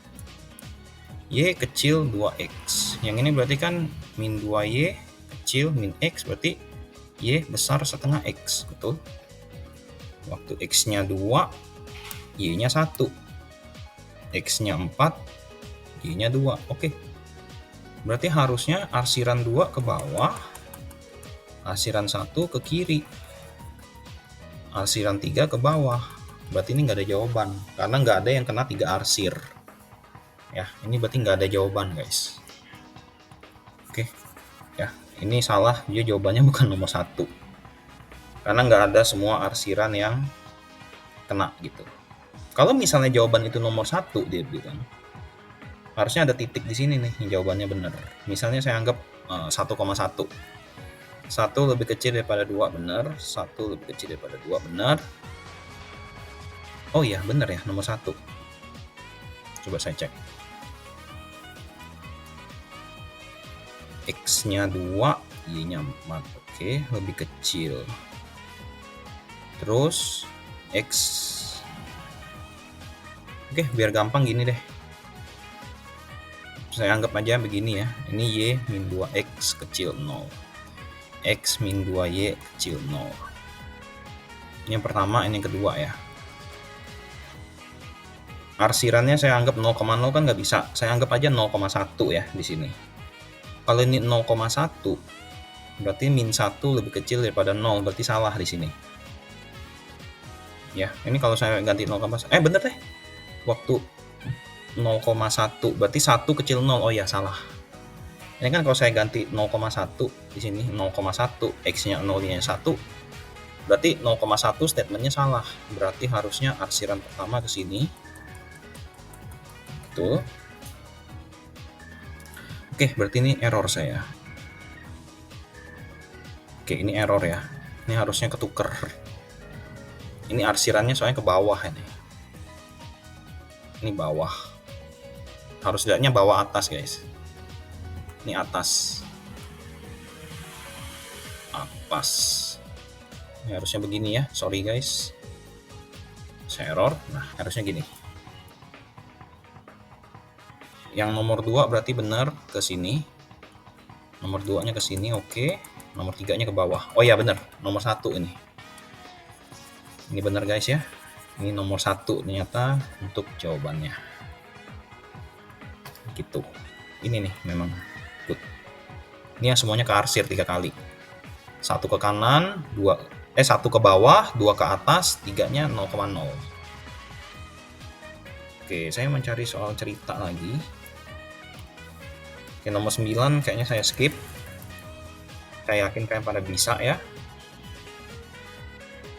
Y kecil 2x. Yang ini berarti kan min 2y kecil min x, berarti y besar setengah x, betul? Waktu x-nya 2, y-nya 1. X-nya 4, y-nya 2. Oke. Berarti harusnya arsiran 2 ke bawah, arsiran 1 ke kiri, arsiran 3 ke bawah. Berarti ini nggak ada jawaban, karena nggak ada yang kena 3 arsir. Ya, ini berarti nggak ada jawaban guys. Oke, ya ini salah, dia jawabannya bukan nomor 1. Karena nggak ada semua arsiran yang kena gitu. Kalau misalnya jawaban itu nomor 1, dia bilang, harusnya ada titik di sini nih, jawabannya benar. Misalnya saya anggap 1,1. 1 lebih kecil daripada 2, benar. 1 lebih kecil daripada 2, benar. Oh iya, benar ya, nomor 1. Coba saya cek. X-nya 2, Y-nya 4. Oke, lebih kecil. Terus X. Oke, biar gampang gini deh. Saya anggap aja begini ya. Ini Y min 2X kecil 0. X min 2Y kecil 0. Ini yang pertama, ini yang kedua ya. Arsirannya saya anggap 0,0 kan nggak bisa. Saya anggap aja 0,1 ya di sini. Kalau ini 0,1, berarti min 1 lebih kecil daripada 0, berarti salah di sini. Ya, ini kalau saya ganti 0,1. Bener deh. Waktu 0,1, berarti 1 kecil 0. Oh ya, salah. Ini kan kalau saya ganti 0,1 di sini, 0,1, X-nya 0, Y-nya 1, berarti 0,1 statementnya salah. Berarti harusnya arsiran pertama ke sini. Tuh. Oke, berarti ini error saya. Oke, ini error ya. Ini harusnya ketuker. Ini arsirannya soalnya ke bawah ini. Ini bawah. Harus lihatnya bawah atas, guys. Ini atas. Atas. Ini harusnya begini ya. Sorry, guys. Saya error. Nah, harusnya gini. Yang nomor 2 berarti benar ke sini. Nomor 2-nya ke sini, oke. Nomor 3-nya ke bawah. Oh ya, benar. Nomor 1 ini. Ini benar guys ya. Ini nomor 1 ternyata untuk jawabannya. Gitu. Ini nih memang good. Ini yang semuanya ke arsir 3 kali. 1 ke kanan, 1 ke bawah, 2 ke atas, 3-nya 0,0. Oke, saya mencari soal cerita lagi. Oke, nomor 9 kayaknya saya skip. Saya yakin kalian pada bisa ya.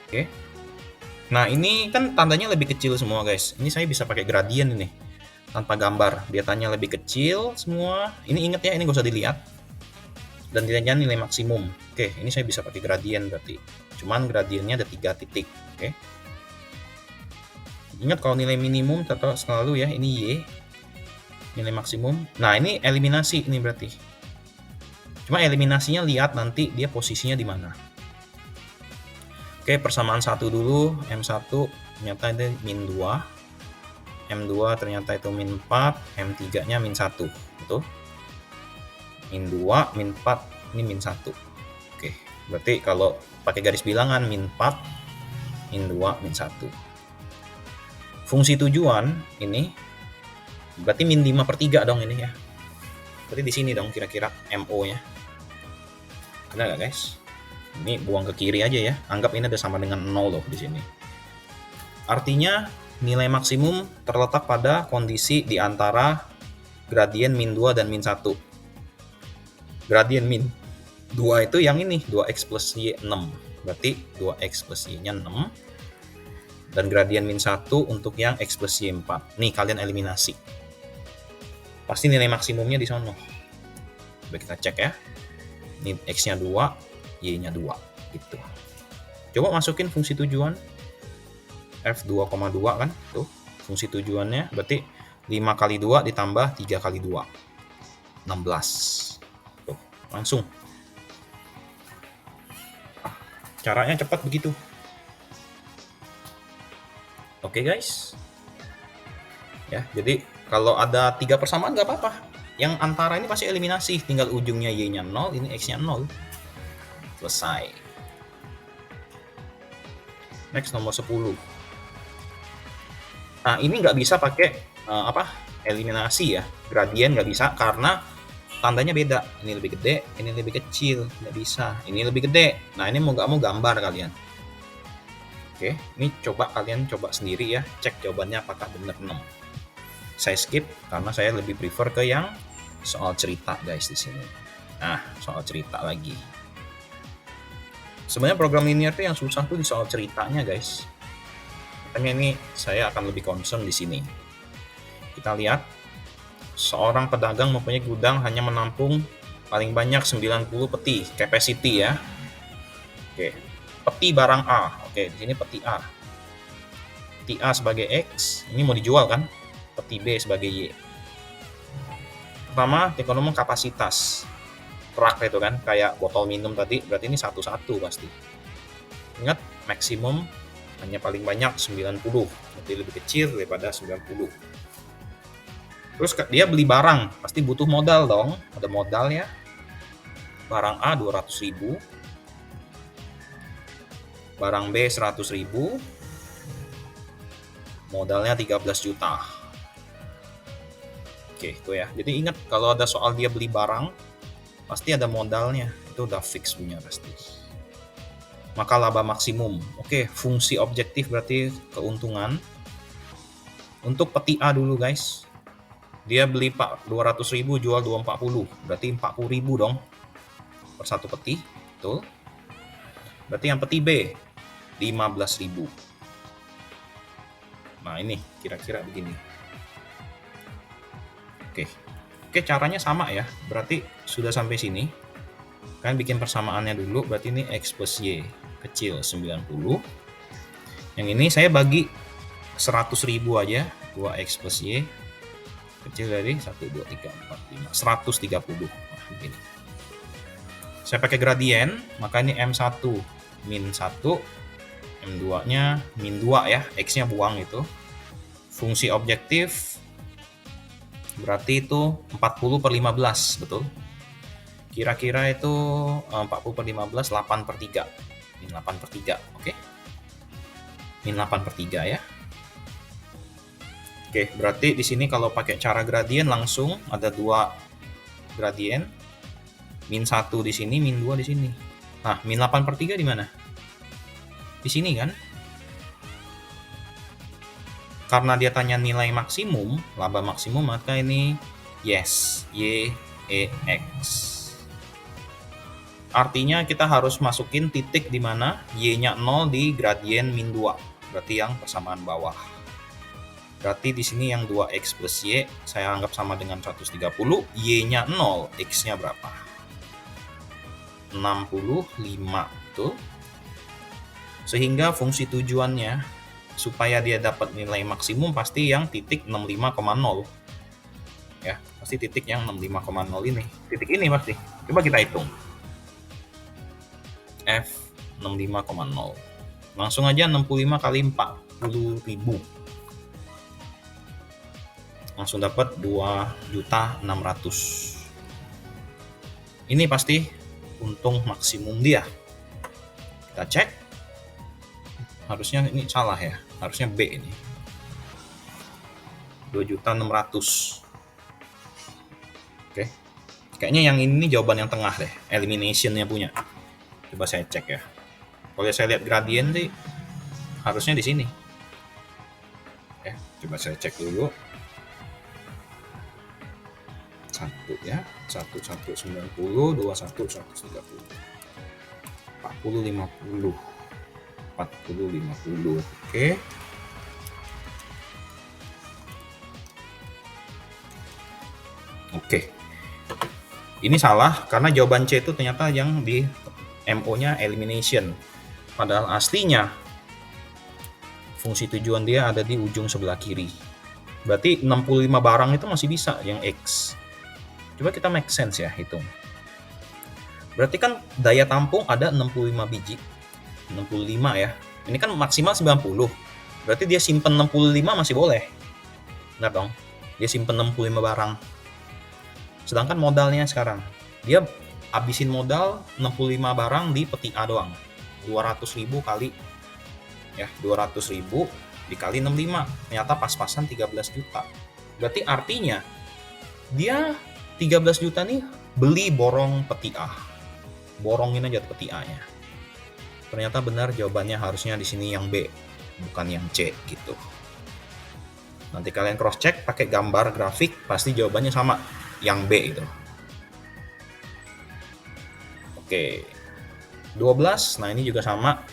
Oke. Nah, ini kan tandanya lebih kecil semua, guys. Ini saya bisa pakai gradien ini. Tanpa gambar. Dia tanya lebih kecil semua. Ini ingat ya, ini gak usah dilihat. Dan ditanya nilai maksimum. Oke, ini saya bisa pakai gradien berarti. Cuman gradiennya ada 3 titik. Oke. Ingat kalau nilai minimum tetap selalu ya, ini Y. Nilai maksimum. Nah, ini eliminasi ini berarti. Cuma eliminasinya lihat nanti dia posisinya di mana. Oke, persamaan 1 dulu. M1 ternyata itu min 2. M2 ternyata itu min 4. M3-nya min 1. Betul? Min 2, min 4, ini min 1. Oke, berarti kalau pakai garis bilangan min 4, min 2, min 1. Fungsi tujuan ini berarti min 5/3 dong ini ya. Berarti di sini dong kira-kira MO-nya. Ada nggak guys? Ini buang ke kiri aja ya. Anggap ini ada sama dengan 0 loh di sini. Artinya nilai maksimum terletak pada kondisi di antara gradien min 2 dan min 1. Gradien min 2 itu yang ini, 2x plus y 6. Berarti 2x plus y-nya 6. Dan gradien min 1 untuk yang x plus y 4. Nih kalian eliminasi. Pasti nilai maksimumnya di sono. Coba kita cek ya. Ini x-nya 2, y-nya 2 gitu. Coba masukin fungsi tujuan f2,2 kan tuh fungsi tujuannya, berarti 5 kali 2 ditambah 3 kali 2 16 tuh, langsung. Caranya cepat begitu. Oke guys, ya. Jadi kalau ada 3 persamaan nggak apa-apa. Yang antara ini pasti eliminasi, tinggal ujungnya y-nya 0, ini x-nya 0. Selesai. Next nomor 10. Nah, ini nggak bisa pakai eliminasi ya. Gradien nggak bisa karena tandanya beda. Ini lebih gede, ini lebih kecil, nggak bisa. Ini lebih gede. Nah, ini mau nggak mau gambar kalian. Oke, ini kalian coba sendiri ya, cek jawabannya apakah benar 6. Saya skip karena saya lebih prefer ke yang soal cerita guys di sini. Nah, soal cerita lagi. Sebenarnya program linear itu yang susah tuh di soal ceritanya guys. Makanya ini saya akan lebih concern di sini. Kita lihat, seorang pedagang mempunyai gudang hanya menampung paling banyak 90 peti, capacity ya. Oke, peti barang A. Oke, di sini peti A. Peti A sebagai X, ini mau dijual kan? Peti B sebagai Y. Pertama, kita ngomong kapasitas. Rak itu kan, kayak botol minum tadi, berarti ini 1-1 pasti. Ingat, maksimum hanya paling banyak 90, berarti lebih kecil daripada 90. Terus dia beli barang, pasti butuh modal dong, ada modal ya. Barang A 200.000, barang B 100.000, modalnya 13 juta. Oke, itu ya. Jadi ingat, kalau ada soal dia beli barang, pasti ada modalnya. Itu udah fix punya pasti. Maka laba maksimum. Oke, fungsi objektif berarti keuntungan. Untuk peti A dulu guys. Dia beli 200.000, jual 240. Berarti 40.000 dong. Per satu peti. Betul. Berarti yang peti B 15.000. Nah, ini kira-kira begini. Oke, caranya sama ya. Berarti sudah sampai sini. Kalian bikin persamaannya dulu. Berarti ini X plus Y kecil 90. Yang ini saya bagi 100.000 aja. 2X plus Y kecil dari 1, 2, 3, 4, 5. 130. Nah, begini. Saya pakai gradien. Maka ini M1 min 1. M2 nya min 2 ya. X nya buang itu. Fungsi objektif berarti itu 40/15, betul? Kira-kira itu 40/15, 8/3. Min 8/3, oke? Min 8/3 ya. Oke, berarti di sini kalau pakai cara gradien langsung ada 2 gradien. Min 1 di sini, min 2 di sini. Nah, min 8/3 di mana? Di sini kan? Karena dia tanya nilai maksimum, laba maksimum, maka ini yes, Y, E, X. Artinya kita harus masukin titik di mana Y-nya 0 di gradien min 2. Berarti yang persamaan bawah. Berarti di sini yang 2X plus Y saya anggap sama dengan 130. Y-nya 0, X-nya berapa? 65, betul? Sehingga fungsi tujuannya supaya dia dapat nilai maksimum pasti yang titik 65,0 ya, pasti titik yang 65,0 ini, titik ini pasti. Coba kita hitung F 65,0, langsung aja 65 kali 40.000, langsung dapat 2.600.000. Ini pasti untung maksimum dia. Kita cek. Harusnya ini salah ya, harusnya B ini 2.600.000. Oke, kayaknya yang ini jawaban yang tengah deh, eliminationnya punya. Coba saya cek ya. Kalau saya lihat gradien sih harusnya di sini. Oke, coba saya cek dulu. 1 ya, 1190, 21 130, 40 50. 40 50. Oke. Oke. Ini salah karena jawaban C itu ternyata yang di MO-nya elimination. Padahal aslinya fungsi tujuan dia ada di ujung sebelah kiri. Berarti 65 barang itu masih bisa yang X. Coba kita make sense ya, hitung. Berarti kan daya tampung ada 65 biji. 65 ya. Ini kan maksimal 90. Berarti dia simpen 65 masih boleh. Benar dong? Dia simpen 65 barang. Sedangkan modalnya sekarang, dia habisin modal 65 barang di peti A doang. 200.000 kali ya, 200.000 dikali 65, ternyata pas-pasan 13 juta. Berarti artinya dia 13 juta nih beli borong peti A. Borongin aja peti A-nya. Ternyata benar jawabannya harusnya di sini yang B, bukan yang C gitu. Nanti kalian cross check pakai gambar grafik, pasti jawabannya sama, yang B itu. Oke. 12, nah ini juga sama.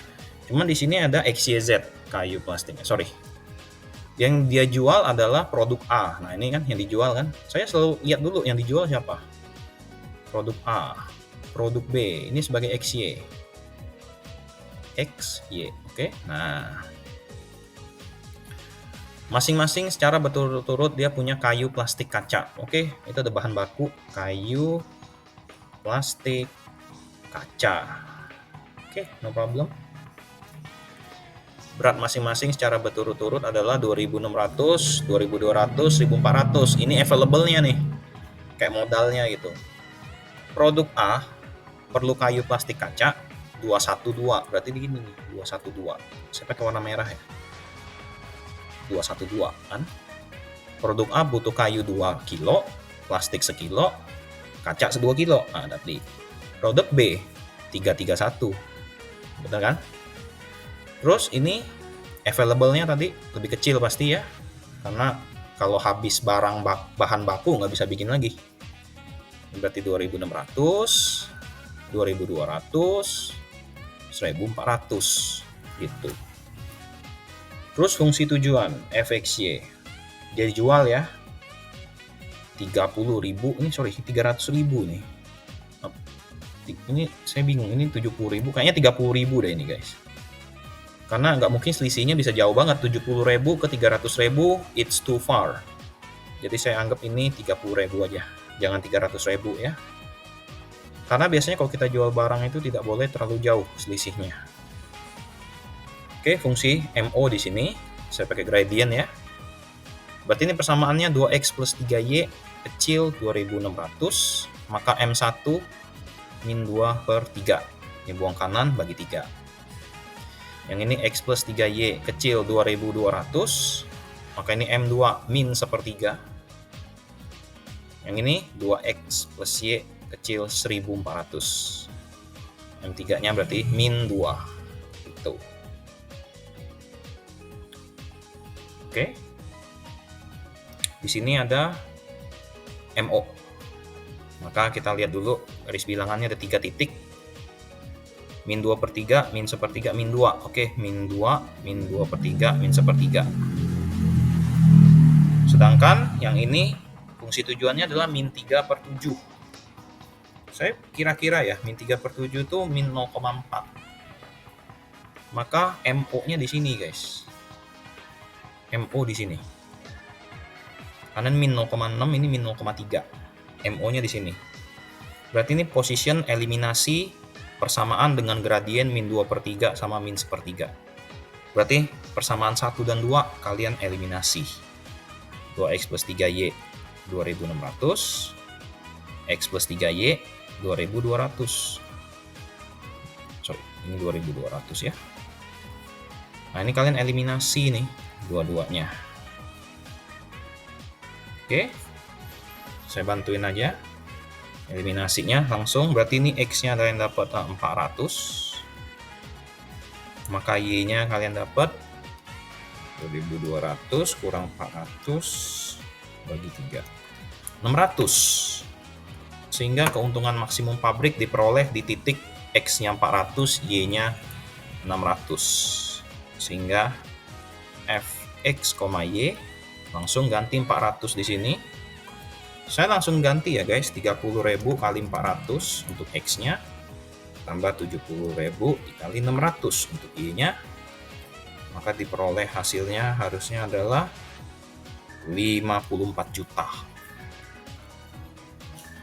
Cuman di sini ada XYZ kayu plastiknya. Sorry. Yang dia jual adalah produk A. Nah, ini kan yang dijual kan. Saya selalu lihat dulu yang dijual siapa. Produk A. Produk B. Ini sebagai XY. XY. Oke. Nah, masing-masing secara berturut-turut dia punya kayu, plastik, kaca. Oke, itu ada bahan baku kayu, plastik, kaca. Oke, no problem. Berat masing-masing secara berturut-turut adalah 2.600, 2.200, 1.400. Ini available-nya nih, kayak modalnya gitu. Produk A perlu kayu, plastik, kaca 212. Berarti begini nih, 212. Saya pakai warna merah ya. 212 kan. Produk A butuh kayu 2 kilo, plastik sekilo, kaca 2 kilo. Nah, tadi. Produk B 331. Betul kan? Terus ini available-nya tadi lebih kecil pasti ya. Karena kalau habis barang bahan baku nggak bisa bikin lagi. Berarti 2.600, 2.200, 1.400 gitu. Terus fungsi tujuan FXY. Dia dijual ya 30.000, ini sorry 300.000 nih. Ini saya bingung, ini 70.000, kayaknya 30.000 deh ini guys. Karena nggak mungkin selisihnya bisa jauh banget, 70.000 ke 300.000, it's too far. Jadi saya anggap ini 30.000 aja, jangan 300.000 ya. Karena biasanya kalau kita jual barang itu tidak boleh terlalu jauh selisihnya. Oke, fungsi MO di sini saya pakai gradient ya. Berarti ini persamaannya 2x plus 3y kecil 2.600, maka M1 min 2 per 3. Ini buang kanan bagi 3. Yang ini X plus 3Y kecil 2.200, maka ini M2 min sepertiga. Yang ini 2X plus Y kecil 1.400. M3 nya berarti min 2 gitu. Oke. Di sini ada MO. Maka kita lihat dulu garis bilangannya ada 3 titik. Min 2 per 3, min sepertiga, min 2. Oke, min 2, min 2 per 3, min sepertiga. Sedangkan yang ini fungsi tujuannya adalah min 3 per 7. Saya kira-kira ya, min 3 per 7 itu min 0,4. Maka MO-nya di sini guys. MO di sini. Kanan min 0,6, ini min 0,3. MO-nya di sini. Berarti ini position eliminasi persamaan dengan gradien min 2 per 3 sama min sepertiga. Berarti persamaan 1 dan 2 kalian eliminasi. 2x plus 3y 2.600, x plus 3y 2.200. Sorry, ini 2.200 ya. Nah, ini kalian eliminasi nih dua-duanya. Oke. Saya bantuin aja. Eliminasinya langsung, berarti ini X-nya kalian dapat 400, maka Y-nya kalian dapat 2.200 kurang 400 bagi 3, 600. Sehingga keuntungan maksimum pabrik diperoleh di titik X-nya 400, Y-nya 600. Sehingga Fx, Y langsung ganti 400 di sini. Saya langsung ganti ya guys, 30.000 kali 400 untuk X-nya, tambah 70.000 dikali 600 untuk Y-nya, maka diperoleh hasilnya harusnya adalah 54 juta.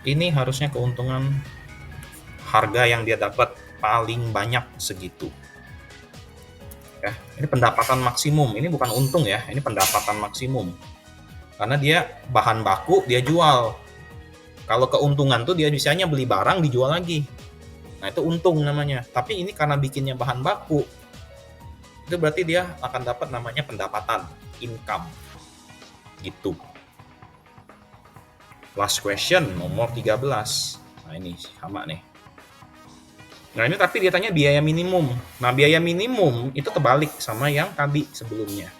Ini harusnya keuntungan harga yang dia dapat paling banyak segitu. Ya, ini pendapatan maksimum, ini bukan untung ya, ini pendapatan maksimum. Karena dia bahan baku dia jual. Kalau keuntungan tuh dia bisanya beli barang dijual lagi. Nah itu untung namanya. Tapi ini karena bikinnya bahan baku, itu berarti dia akan dapat namanya pendapatan, income. Gitu. Last question, nomor 13. Nah ini sama nih. Nah ini tapi dia tanya biaya minimum. Nah biaya minimum itu terbalik sama yang tadi sebelumnya.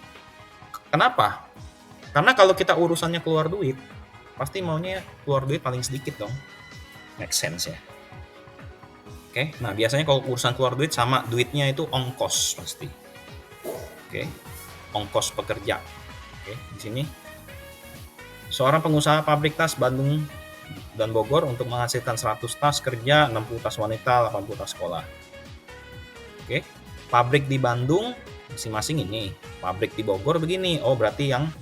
Kenapa? Karena kalau kita urusannya keluar duit, pasti maunya keluar duit paling sedikit dong. Make sense ya. Oke, nah biasanya kalau urusan keluar duit sama duitnya itu ongkos pasti. Oke, ongkos pekerja. Oke, di sini seorang pengusaha pabrik tas Bandung dan Bogor untuk menghasilkan 100 tas kerja, 60 tas wanita, 80 tas sekolah. Oke, pabrik di Bandung masing-masing ini, pabrik di Bogor begini. Oh, berarti yang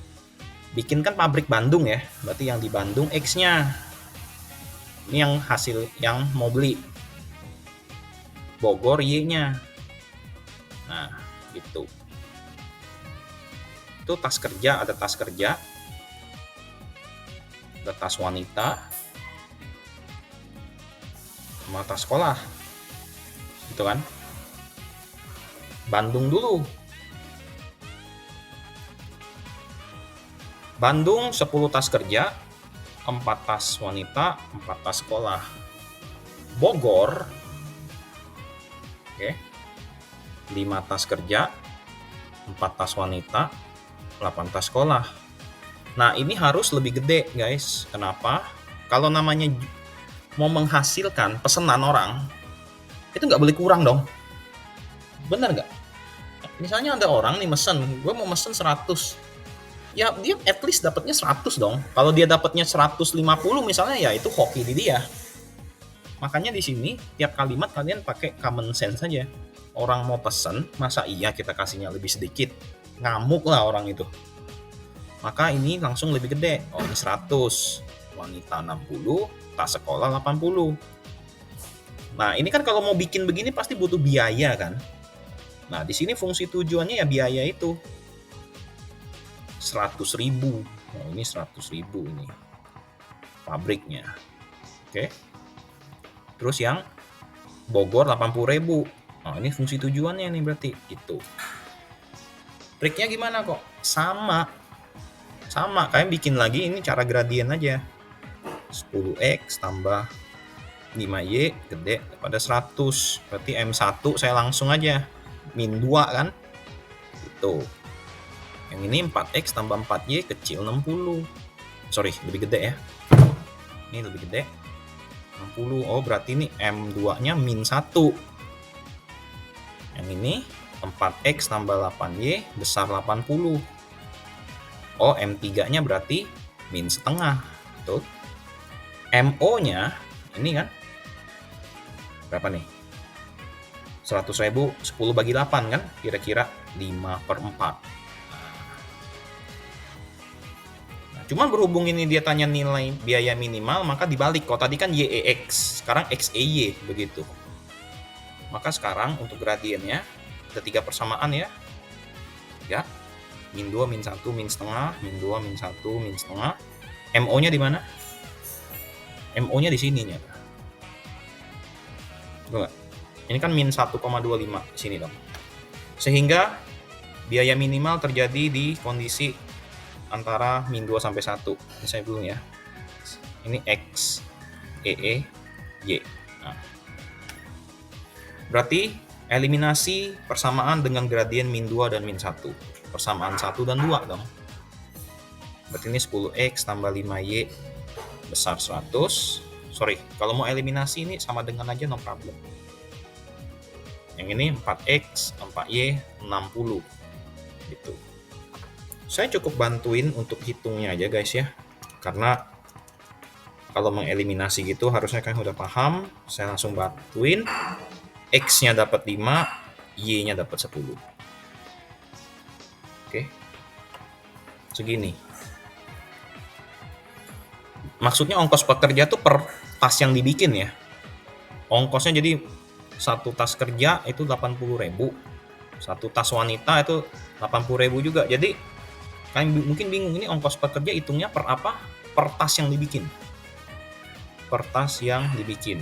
bikin kan pabrik Bandung ya, berarti yang di Bandung X-nya. Ini yang hasil yang mau beli. Bogor Y-nya. Nah, gitu. Itu tas kerja, ada tas kerja, ada tas wanita, sama tas sekolah. Gitu kan? Bandung dulu. Bandung 10 tas kerja, 4 tas wanita, 4 tas sekolah. Bogor, oke, 5 tas kerja, 4 tas wanita, 8 tas sekolah. Nah ini harus lebih gede guys. Kenapa? Kalau namanya mau menghasilkan pesanan orang, itu nggak boleh kurang dong. Bener nggak? Misalnya ada orang nih mesen, gue mau mesen 100. Ya dia at least dapatnya 100 dong. Kalau dia dapatnya 150 misalnya, ya itu hoki di dia. Makanya di sini tiap kalimat kalian pakai common sense saja. Orang mau pesen, masa iya kita kasihnya lebih sedikit? Ngamuk lah orang itu. Maka ini langsung lebih gede. Oh ini 100, wanita 60, tas sekolah 80. Nah ini kan kalau mau bikin begini pasti butuh biaya kan. Nah di sini fungsi tujuannya ya biaya itu. 100.000. Oh, ini 100.000 ini pabriknya. Oke. Terus yang Bogor 80.000. Oh, ini fungsi tujuannya nih berarti gitu. Triknya gimana kok? Sama. Kalian bikin lagi ini cara gradien aja. 10x tambah 5y gede pada 100. Berarti M1 saya langsung aja min 2 kan? Gitu. Yang ini 4x tambah 4y kecil 60. Sorry, lebih gede ya. Ini lebih gede. 60. Oh, berarti ini M2-nya min 1. Yang ini 4x tambah 8y besar 80. Oh, M3-nya berarti min setengah. Tuh. MO-nya ini kan berapa nih? 100.000 10 bagi 8 kan? Kira-kira 5/4. Cuman berhubung ini dia tanya nilai biaya minimal, maka dibalik. Kalau tadi kan YEX, sekarang XEY begitu. Maka sekarang untuk gradiennya ada 3 persamaan ya. Ya. Min 2, min 1, min setengah, min 2, min 1, min setengah. MO-nya di mana? MO-nya di sininya. Betul nggak? Ini kan min 1,25 di sini dong. Sehingga biaya minimal terjadi di kondisi antara min 2 sampai 1. Ini saya dulu ya. Ini X, Y. Nah. Berarti eliminasi persamaan dengan gradien min 2 dan min 1. Persamaan 1 dan 2 dong. Berarti ini 10x tambah 5y besar 100. Sorry, kalau mau eliminasi ini sama dengan aja no problem. Yang ini 4x, 4y, 60. Gitu. Saya cukup bantuin untuk hitungnya aja guys ya. Karena kalau mengeliminasi gitu harusnya kalian udah paham. Saya langsung bantuin. X-nya dapat 5, Y-nya dapat 10. Oke. Segini. Maksudnya ongkos pekerja tuh per tas yang dibikin ya. Ongkosnya jadi satu tas kerja itu 80.000. Satu tas wanita itu 80.000 juga. Jadi Kalian mungkin bingung, ini ongkos pekerja hitungnya per apa? Per tas yang dibikin. Per tas yang dibikin.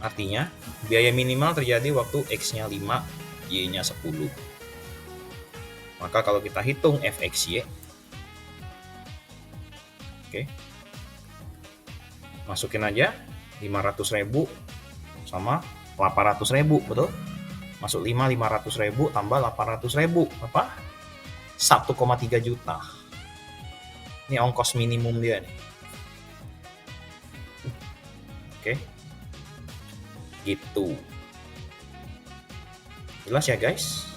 Artinya, biaya minimal terjadi waktu X-nya 5, Y-nya 10. Maka kalau kita hitung FXY, oke, masukin aja 500.000 sama 800.000, betul? Masuk 500.000 tambah 800.000, apa? 1,3 juta. Ini ongkos minimum dia nih. Oke. Gitu. Jelas ya guys?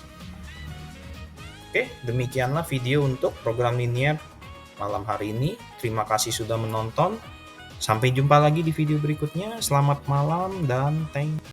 Oke, demikianlah video untuk program linear malam hari ini. Terima kasih sudah menonton. Sampai jumpa lagi di video berikutnya. Selamat malam dan thank you.